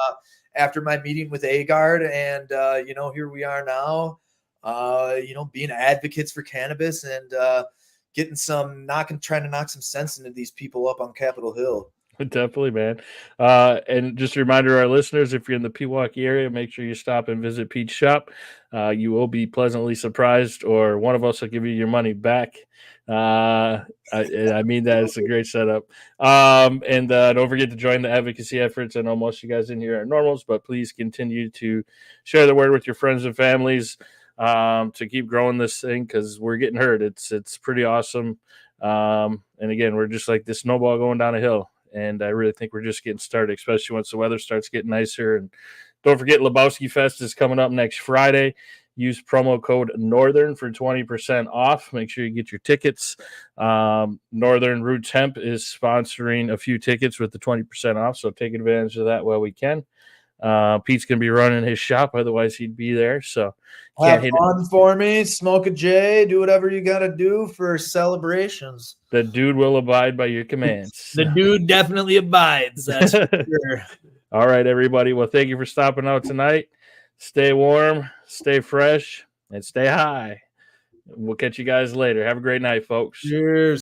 after my meeting with Agard, and here we are now, being advocates for cannabis, and getting trying to knock some sense into these people up on Capitol Hill. Definitely, man. And just a reminder to our listeners, if you're in the Pewaukee area, make sure you stop and visit Pete's shop. You will be pleasantly surprised, or one of us will give you your money back. I mean that it's a great setup. And don't forget to join the advocacy efforts. I know most of you guys in here are normals, but please continue to share the word with your friends and families to keep growing this thing, because we're getting heard. It's pretty awesome. And again, we're just like this snowball going down a hill. And I really think we're just getting started, especially once the weather starts getting nicer. And don't forget, Lebowski Fest is coming up next Friday. Use promo code Northern for 20% off. Make sure you get your tickets. Northern Roots Hemp is sponsoring a few tickets with the 20% off, so take advantage of that while we can. Pete's going to be running his shop, otherwise he'd be there. So have fun for me, smoke a J, do whatever you got to do for celebrations. The dude will abide by your commands. The dude definitely abides. That's for sure. All right, everybody. Well, thank you for stopping out tonight. Stay warm, stay fresh, and stay high. We'll catch you guys later. Have a great night, folks. Cheers.